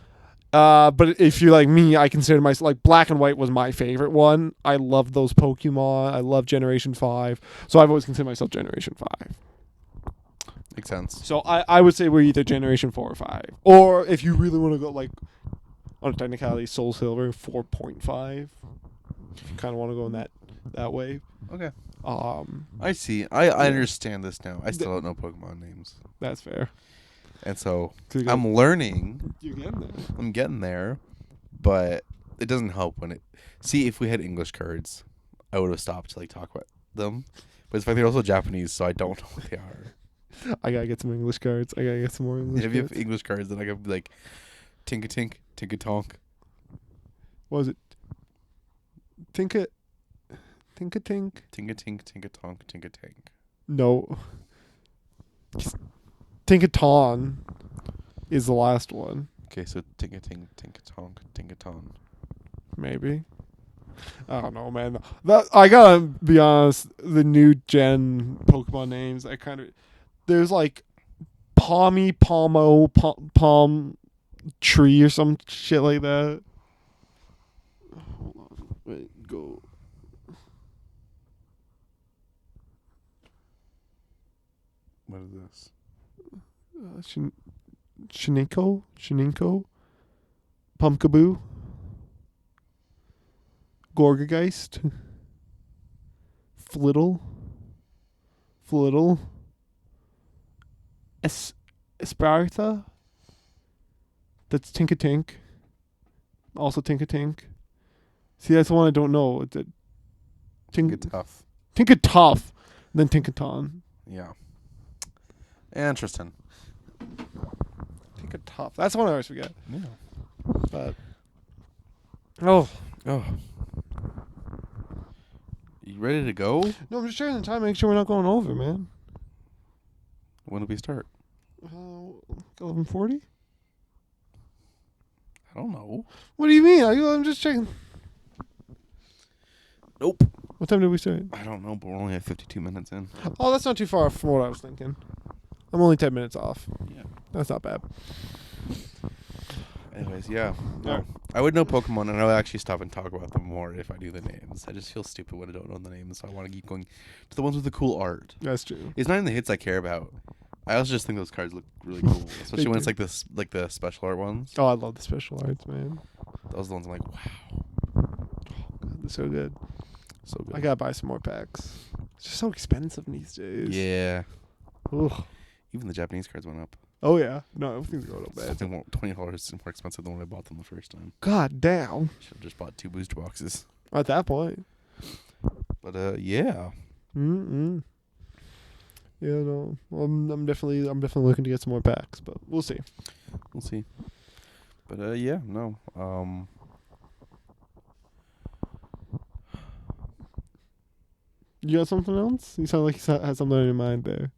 But if you're like me, I consider myself like Black and White was my favorite one. I loved those Pokemon. I love Generation 5. So I've always considered myself Generation 5. Makes sense. So I would say we're either Generation 4 or 5. Or if you really want to go like on a technicality, Soul Silver 4.5. If you kind of want to go in that way. Okay. I see. I understand this now. I still don't know Pokemon names. That's fair. And so So I'm learning. you're getting there. I'm getting there, but it doesn't help when it. See, if we had English cards, I would have stopped to like talk about them. But it's like they're also Japanese, so I don't know what they are. I gotta get some English cards. I gotta get some more English If you have cards. English cards, then I could be like, Tinka Tink, Tinka Tonk. What was it? Tinka Tink. Tinka Tink, Tinka Tonk, Tinka Tank. No. Tinkaton is the last one. Okay, so Tinka Tink, Tinka Tonk, Tinka Ton. Maybe. I don't know, man. That I gotta be honest. The new gen Pokemon names, I kind of there's like Palmy, Palmo, Palm Tree or some shit like that. Hold on, wait, go. What is this? Shininko, Pumpkaboo, Gorgageist, Flittle, Esparta. That's Tinkatink. Also Tinkatink. See, that's the one I don't know. It's a Tinka Tough. Tinkatoff, then Tinkaton. Yeah. Interesting. Tinkatoff. That's the one I always forget. Yeah. But oh. You ready to go? No, I'm just checking the time, make sure we're not going over, man. When do we start? 11:40. I don't know. What do you mean? I'm just checking. Nope. What time did we start? I don't know, but we're only at 52 minutes in. Oh, that's not too far from what I was thinking. I'm only 10 minutes off. Yeah. That's not bad. Anyways, yeah. No. Alright. I would know Pokemon, and I would actually stop and talk about them more if I knew the names. I just feel stupid when I don't know the names, so I want to keep going to the ones with the cool art. That's true. It's not even the hits I care about. I also just think those cards look really cool, especially when do. it's like this, like the special art ones. Oh, I love the special arts, man. Those are the ones I'm like, wow, They're so good. so good. I gotta buy some more packs. It's just so expensive these days. Yeah. Ugh. Even the Japanese cards went up. Oh yeah. No, everything's going up bad. Something more, $20 more expensive than when I bought them the first time. God damn. Should have just bought 2 booster boxes. At that point. But yeah. Yeah, no. I'm definitely looking to get some more packs, but we'll see. We'll see. But yeah, no. You got something else? You sound like you had something in your mind there.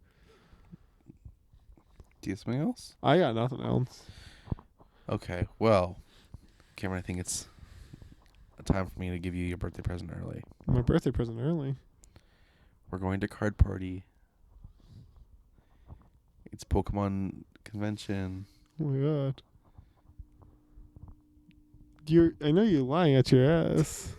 Do you have something else? I got nothing else. Okay, well, Cameron, I think it's a time for me to give you your birthday present early. My birthday present early. We're going to card party. It's Pokemon convention. Oh my god. I know you're lying at your ass.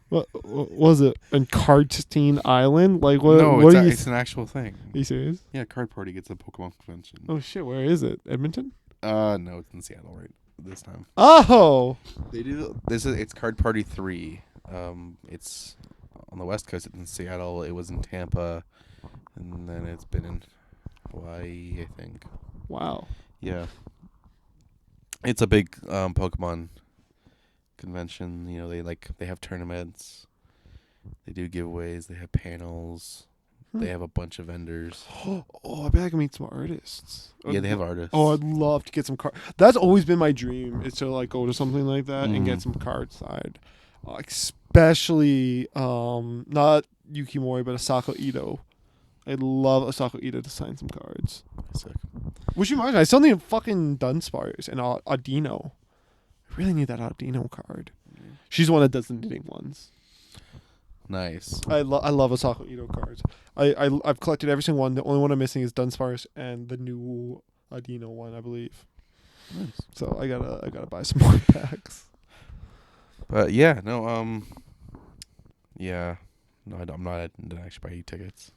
What was it? In Cardstein Island? Like what? No, what are you? it's an actual thing. Are you serious? Yeah, card party gets a Pokemon convention. Oh shit! Where is it? Edmonton? No, it's in Seattle right this time. Oh. They do. It's Card Party 3. It's on the West Coast. It's in Seattle. It was in Tampa, and then it's been in Hawaii, I think. Wow. Yeah. It's a big Pokemon convention. You know, they have tournaments. They do giveaways. They have panels. They have a bunch of vendors. Oh, I bet I can meet some artists. Yeah, they have artists. Oh, I'd love to get some cards. That's always been my dream, is to like go to something like that and get Mhm. some cards signed. Especially not Yuki Mori, but Asako Ito. I'd love Asako Ito to sign some cards. Sick. Which reminds me, I still need fucking Dunsparce and Audino. I really need that Audino card. She's the one that does the knitting ones. Nice. I love Asako Ito cards. I've collected every single one. The only one I'm missing is Dunsparce and the new Audino one, I believe. Nice. So I gotta buy some more packs. But yeah, no, yeah, no, I'm not. I didn't actually buy tickets,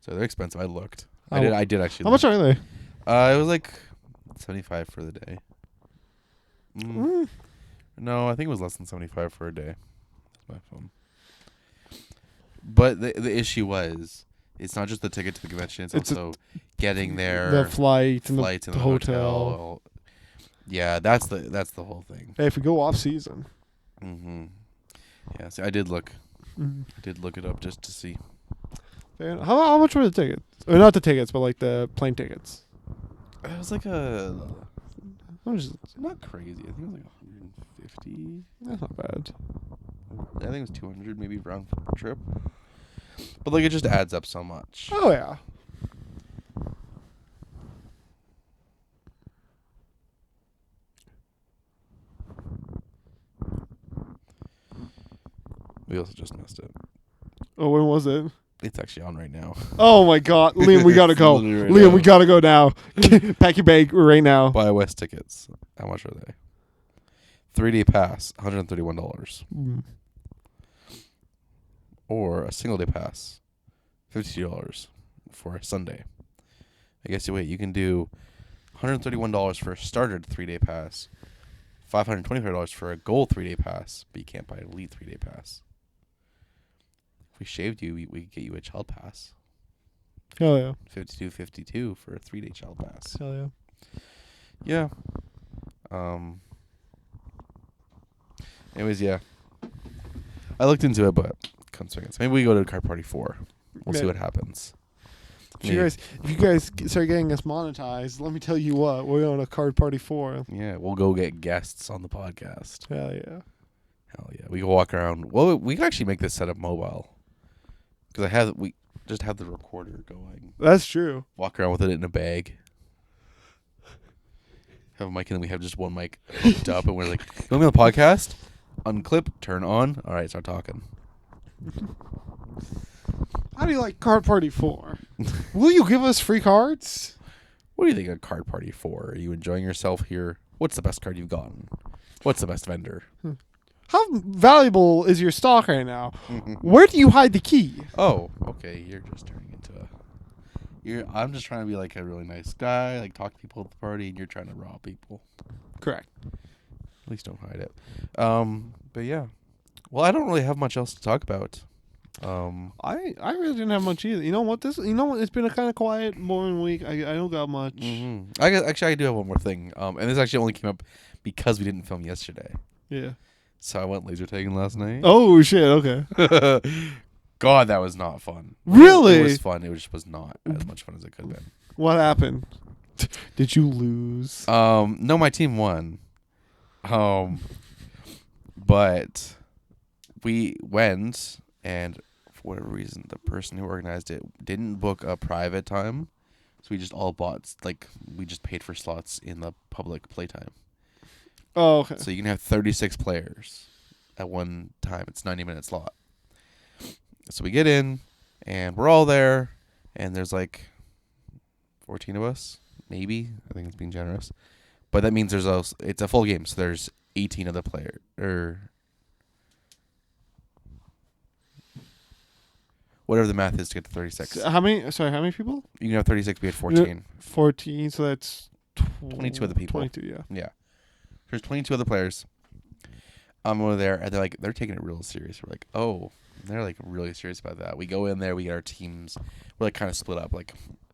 so they're expensive. I looked. I did actually. How much are they? It was like $75 for the day. Mm. No, I think it was less than $75 for a day. That's my phone. But the issue was, it's not just the ticket to the convention; it's also getting there, the flights and flights the and the hotel. Yeah, that's the whole thing. Hey, if we go off season. Mm-hmm. Yeah, so I did look. Mm. I did look it up just to see. Fair enough. How much were the tickets? Or not the tickets, but like the plane tickets. It was like not crazy. I think it was like 150. That's not bad. I think it was 200 maybe round trip. But like it just adds up so much. Oh yeah. We also just missed it. Oh, when was it? It's actually on right now. Oh my God, Liam, we gotta go. Literally right Liam, now. we gotta go now. Pack your bag right now. Buy West tickets. How much are they? 3-day pass, $131. Mm. Or a single day pass, $52 for a Sunday. I guess you can do $131 for a starter 3-day pass, $525 for a gold 3-day pass, but you can't buy an elite 3-day pass. If we shaved you, we could get you a child pass. Hell yeah. $52.52 for a 3-day child pass. Hell Yeah. yeah. Anyways, yeah. I looked into it, but couldn't swing it. So maybe we go to Card Party 4. We'll see what happens. If you guys start getting us monetized, let me tell you what, we're on a Card Party 4. Yeah, we'll go get guests on the podcast. Hell yeah. Hell yeah. We can walk around. Well, we can actually make this setup mobile. Because we just have the recorder going. That's true. Walk around with it in a bag. Have a mic, and then we have just one mic hooked up, and we're like, you want me on the podcast? Unclip, turn on. All right, start talking. How do you like Card Party 4? Will you give us free cards? What do you think of Card Party 4? Are you enjoying yourself here? What's the best card you've gotten? What's the best vendor? How valuable is your stock right now? Where do you hide the key? Oh, okay. You're just turning into I'm just trying to be like a really nice guy, like talk to people at the party, and you're trying to rob people. Correct. At least don't hide it. But yeah. Well, I don't really have much else to talk about. I really didn't have much either. You know what? It's been a kind of quiet, boring week. I don't got much. Mm-hmm. I do have one more thing. And this actually only came up because we didn't film yesterday. Yeah. So I went laser tagging last night. Oh shit. Okay. God, that was not fun. Really? It was fun. It just was not as much fun as it could have been. What happened? Did you lose? No, my team won. But we went, and for whatever reason, the person who organized it didn't book a private time, so we just all bought, we just paid for slots in the public playtime. Oh, okay. So you can have 36 players at one time. It's 90-minute slot. So we get in, and we're all there, and there's 14 of us, maybe. I think it's being generous. But that means it's a full game, so there's 18 of the player, or whatever the math is to get to 36. How many people? You can have 36, we had 14. 14, so that's 22 other people. 22, yeah. Yeah. There's 22 other players. I'm over there, and they're taking it real serious. We're like, oh, they're really serious about that. We go in there, we get our teams. We're kind of split up,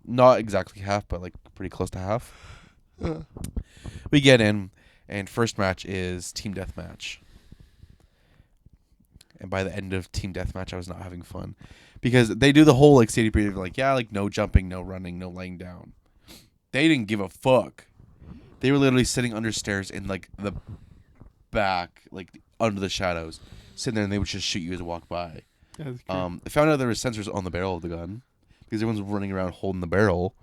not exactly half, but pretty close to half. We get in, and first match is team deathmatch. And by the end of team deathmatch, I was not having fun because they do the whole like safety breathing, like yeah, like no jumping, no running, no laying down. They didn't give a fuck. They were literally sitting under stairs in like the back, like under the shadows, sitting there, and they would just shoot you as you walk by. That's great. I found out there were sensors on the barrel of the gun because everyone's running around holding the barrel.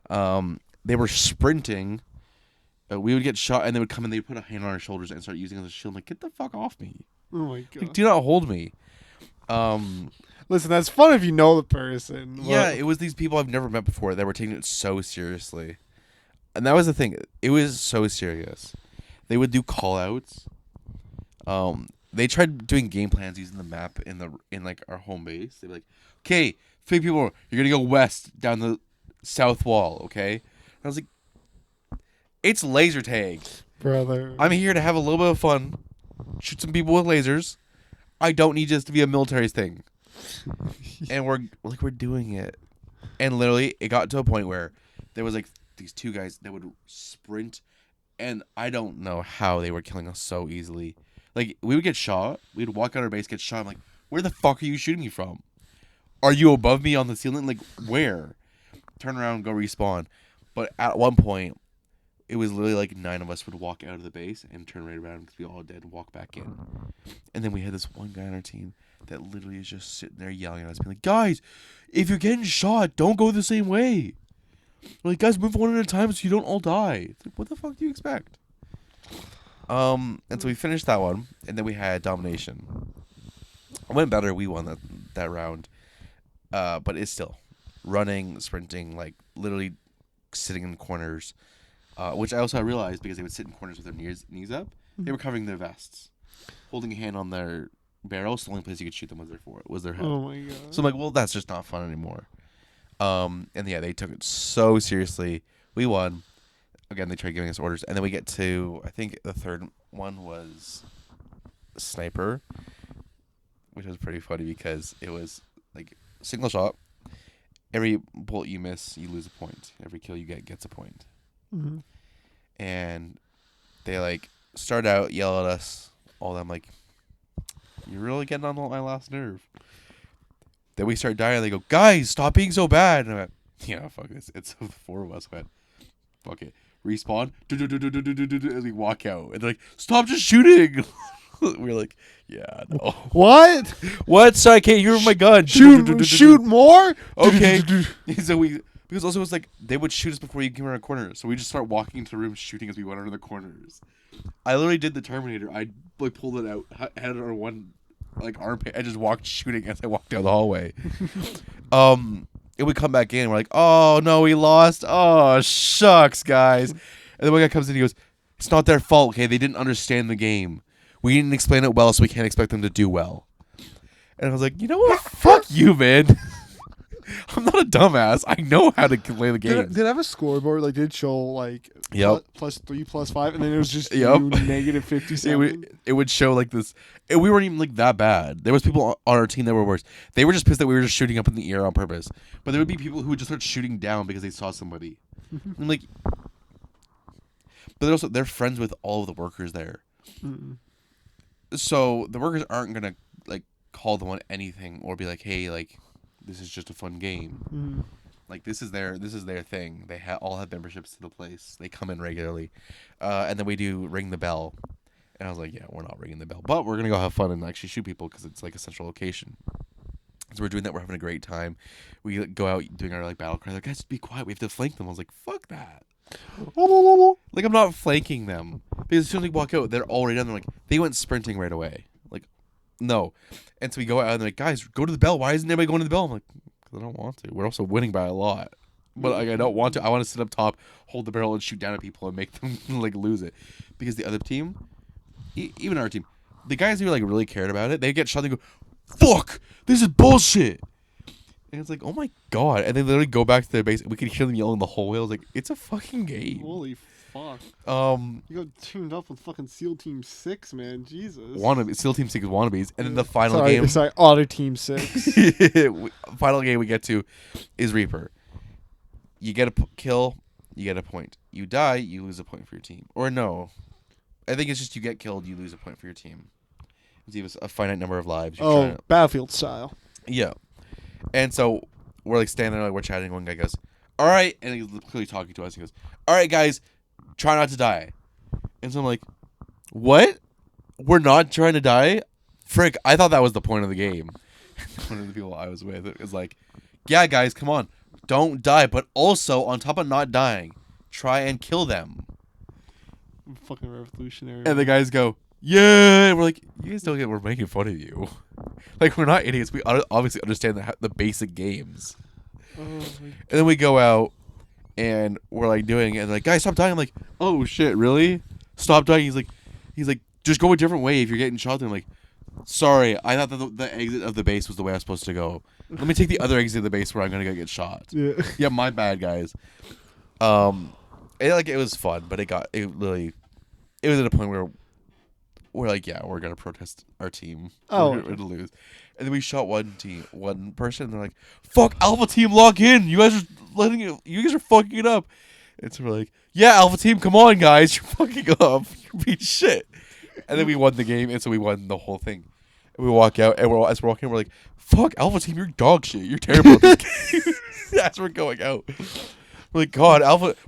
They were sprinting. We would get shot, and they would come and they would put a hand on our shoulders and start using it as a shield. I'm like, get the fuck off me! Oh my god. Like, do not hold me. Listen, that's fun if you know the person. Yeah, it was these people I've never met before that were taking it so seriously. And that was the thing. It was so serious. They would do call outs. They tried doing game plans using the map in like our home base. They'd be like, okay, 3 people, you're gonna go west down the south wall, okay? And I was like, it's laser tag. brother. I'm here to have a little bit of fun. Shoot some people with lasers. I don't need this to be a military thing. And we're doing it. And literally it got to a point where there was like these 2 guys that would sprint, and I don't know how they were killing us so easily. Like, we would get shot, we'd walk out our base, get shot. I'm like, where the fuck are you shooting me from? Are you above me on the ceiling? Like, where? Turn around, go respawn. But at one point, it was literally like 9 of us would walk out of the base and turn right around because we all dead and walk back in. And then we had this one guy on our team that literally is just sitting there yelling at us, being like, guys, if you're getting shot, don't go the same way. We're like, guys, move one at a time so you don't all die. It's like, what the fuck do you expect? And so we finished that one, and then we had domination. It went better. We won that round. But it's still running, sprinting, like literally sitting in corners. Which I also realized because they would sit in corners with their knees up. They were covering their vests, holding a hand on their barrel. So the only place you could shoot them was their head. Oh my god. So I'm like, well, that's just not fun anymore. And yeah, they took it so seriously. We won. Again, they tried giving us orders, and then we get to, I think the third one was sniper, which was pretty funny because it was like single shot. Every bullet you miss, you lose a point. Every kill you get gets a point. Mm-hmm. And they like start out, yell at us. All them like, you're really getting on my last nerve. Then we start dying. And they go, guys, stop being so bad. And I went, yeah, fuck this. It's the 4 of us. I went, fuck it. Respawn. And we walk out. And they're like, stop just shooting. We're like, yeah, no. What? What? So I can't hear my gun. Shoot more? Okay. So because also it was like they would shoot us before you came around a corner. So we just start walking into rooms shooting as we went around the corners. I literally did the Terminator. I like pulled it out, had it on one like armpit. I just walked shooting as I walked down the hallway. It would come back in. We're like, oh no, we lost. Oh shucks, guys. And then one guy comes in. He goes, it's not their fault. Okay, they didn't understand the game. We didn't explain it well, so we can't expect them to do well. And I was like, you know what? Fuck you, man. I'm not a dumbass. I know how to play the game. Did it have a scoreboard? Like, did it show like Yep. +3, +5, and then it was just Yep. you negative 57? It would show like this. We weren't even like that bad. There was people on our team that were worse. They were just pissed that we were just shooting up in the air on purpose. But there would be people who would just start shooting down because they saw somebody. I'm like, but they're friends with all of the workers there. Mm-mm. So the workers aren't gonna like call them on anything or be like, hey, like this is just a fun game. Mm. Like this is their thing. They all have memberships to the place. They come in regularly, and then we do ring the bell. And I was like, yeah, we're not ringing the bell, but we're gonna go have fun and actually shoot people because it's like a central location. So we're doing that. We're having a great time. We like, go out doing our like battle cry. Like, guys, be quiet. We have to flank them. I was like, fuck that. Like I'm not flanking them because as soon as we walk out, they're already done. They're like they went sprinting right away. Like, no. And so we go out and they're like, guys, go to the bell. Why isn't anybody going to the bell? I'm like, because I don't want to. We're also winning by a lot, but like I don't want to. I want to sit up top, hold the barrel, and shoot down at people and make them like lose it. Because the other team, even our team, the guys who like really cared about it, they get shot. They go, fuck, this is bullshit. And it's like, oh my god. And they literally go back to their base. We could hear them yelling the whole way. I was like, it's a fucking game. Holy fuck. You got teamed up with fucking SEAL Team 6, man. Jesus. SEAL Team 6 wannabes. And then the final game. Sorry, Otter Team 6. Final game we get to is Reaper. You get a kill, you get a point. You die, you lose a point for your team. Or no. I think it's just you get killed, you lose a point for your team. You have a finite number of lives. Battlefield style. Yeah. And so we're like standing there, like we're chatting. One guy goes, "All right," and he's clearly talking to us. He goes, "All right, guys, try not to die." And so I'm like, "What? We're not trying to die? Frick! I thought that was the point of the game." One of the people I was with was like, "Yeah, guys, come on, don't die, but also on top of not dying, try and kill them." Fucking revolutionary. And the guys go, "Yeah." And we're like, "You guys don't get we're making fun of you. Like, we're not idiots. We obviously understand the basic games." Oh my And then we go out and we're like doing it. And like, "Guys, stop dying." I'm like, "Oh shit, really? Stop dying." He's like, "Just go a different way if you're getting shot." And I'm like, "Sorry, I thought that the exit of the base was the way I was supposed to go. Let me take the other exit of the base where I'm gonna go get shot." Yeah. Yeah, my bad, guys. It was fun, but it was at a point where we're like, yeah, we're gonna protest our team. Oh, We're gonna lose. And then we shot one person, and they're like, "Fuck, Alpha Team, lock in! You guys are fucking it up." And so we're like, "Yeah, Alpha Team, come on, guys, you're fucking up. You're being shit." And then we won the game, and so we won the whole thing. And we walk out, and as we're walking, we're like, "Fuck, Alpha Team, you're dog shit. You're terrible at this game." As we're going out, we're like, "God,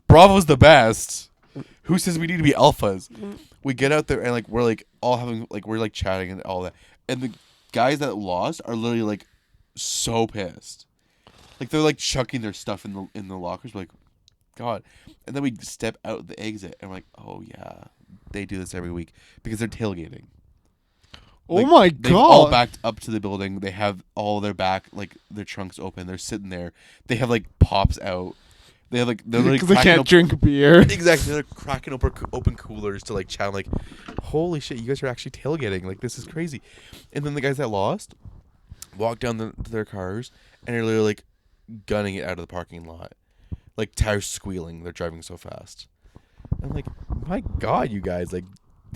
Bravo's the best. Who says we need to be alphas?" We get out there and like we're like all having like we're like chatting and all that, and the guys that lost are literally like so pissed, like they're like chucking their stuff in the lockers. We're like, God. And then we step out the exit and we're like, oh yeah, they do this every week because they're tailgating. Oh Like, my they've all god. backed up to the building. They have all their back, like their trunks open. They're sitting there. They have like pops out. They have like they're like Because they can't drink beer. Exactly, they're cracking open coolers to like chat. I'm like, holy shit, you guys are actually tailgating. Like this is crazy. And then the guys that lost walk down to their cars and are literally like gunning it out of the parking lot, like tires squealing. They're driving so fast. I'm like, my God, you guys, like,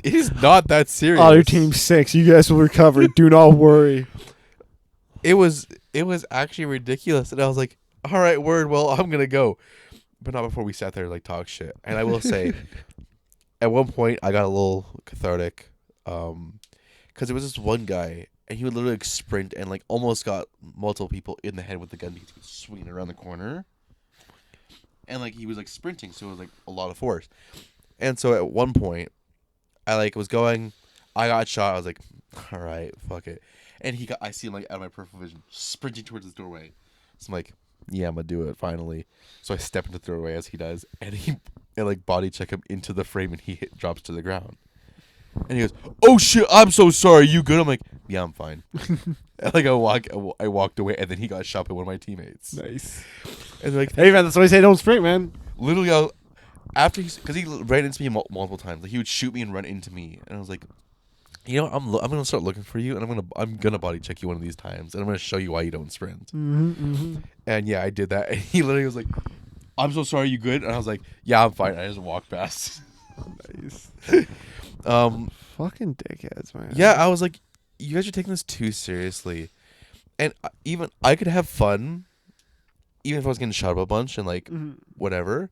it is not that serious. Oh, your team's 6. You guys will recover. Do not worry. It was actually ridiculous, and I was like, all right, word. Well, I'm gonna go, but not before we sat there like talk shit. And I will say, at one point, I got a little cathartic, because it was this one guy, and he would literally like sprint and like almost got multiple people in the head with the gun because he was swinging around the corner, and like he was like sprinting, so it was like a lot of force. And so at one point, I like was going, I got shot. I was like, all right, fuck it. And I see him like out of my peripheral vision, sprinting towards his doorway. So I'm like, yeah, I'm gonna do it finally. So I step into the doorway as he does, and like body check him into the frame, and he drops to the ground. And he goes, "Oh shit, I'm so sorry. You good?" I'm like, "Yeah, I'm fine." And like I walked away, and then he got shot by one of my teammates. Nice. And they're like, Hey, man, that's why I say don't sprint, man. literally, after because he ran into me multiple times. Like he would shoot me and run into me, and I was like, you know, I'm gonna start looking for you, and I'm gonna body check you one of these times, and I'm gonna show you why you don't sprint. Mm-hmm, mm-hmm. And yeah, I did that, and he literally was like, "I'm so sorry, you good?" And I was like, "Yeah, I'm fine." I just walked past. Nice. Fucking dickheads, man. Yeah, I was like, you guys are taking this too seriously, and even I could have fun, even if I was getting shot up a bunch and like whatever.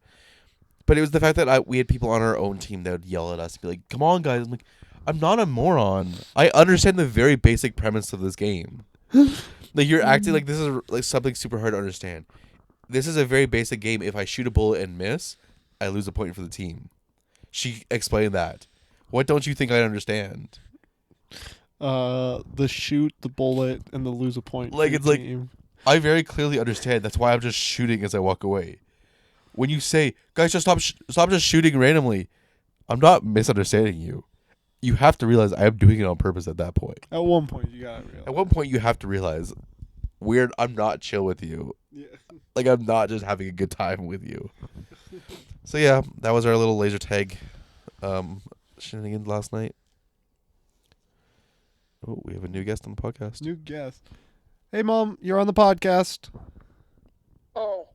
But it was the fact that we had people on our own team that would yell at us and be like, "Come on, guys!" I'm like, I'm not a moron. I understand the very basic premise of this game. Like you're acting like this is like something super hard to understand. This is a very basic game. If I shoot a bullet and miss, I lose a point for the team. She explained that. What don't you think I understand? The shoot, the bullet, and the lose a point. Like for it's your like team. I very clearly understand. That's why I'm just shooting as I walk away. When you say, "Guys, just stop just shooting randomly," I'm not misunderstanding you. You have to realize I am doing it on purpose at that point. At one point, you gotta realize. At one point, you have to realize, I'm not chill with you. Yeah. Like I'm not just having a good time with you. So yeah, that was our little laser tag shenanigans last night. Oh, we have a new guest on the podcast. New guest. Hey, Mom, you're on the podcast. Oh,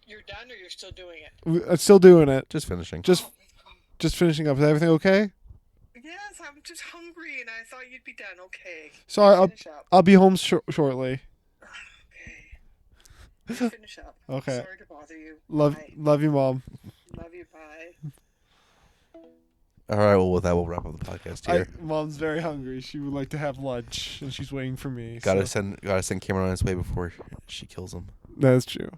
you're done or you're still doing it? I'm still doing it. Just finishing. Just finishing up. Is everything okay? Yes, I'm just hungry and I thought you'd be done. Okay. Sorry, Finish up. I'll be home shortly. Okay. Finish up. Okay. Sorry to bother you. Love Bye. you, Mom. Love you. Bye. All right. Well, with that, we'll wrap up the podcast here. Mom's very hungry. She would like to have lunch, and she's waiting for me. Gotta so. send Cameron on his way before she kills him. That's true.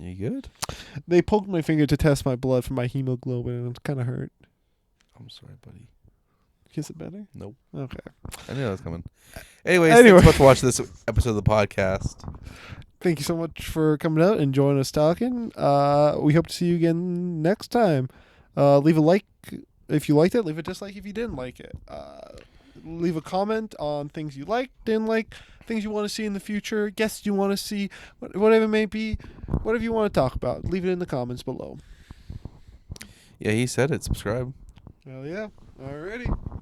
You good? They poked my finger to test my blood for my hemoglobin, and it kind of hurt. I'm sorry, buddy. Is it better? Nope. Okay. I knew that was coming. Anyways, thanks so much for watching this episode of the podcast. Thank you so much for coming out and joining us talking. We hope to see you again next time. Leave a like if you liked it. Leave a dislike if you didn't like it. Leave a comment on things you liked, didn't like, things you want to see in the future, guests you want to see, whatever it may be, whatever you want to talk about. Leave it in the comments below. Yeah, he said it. Subscribe. Hell yeah. Alrighty.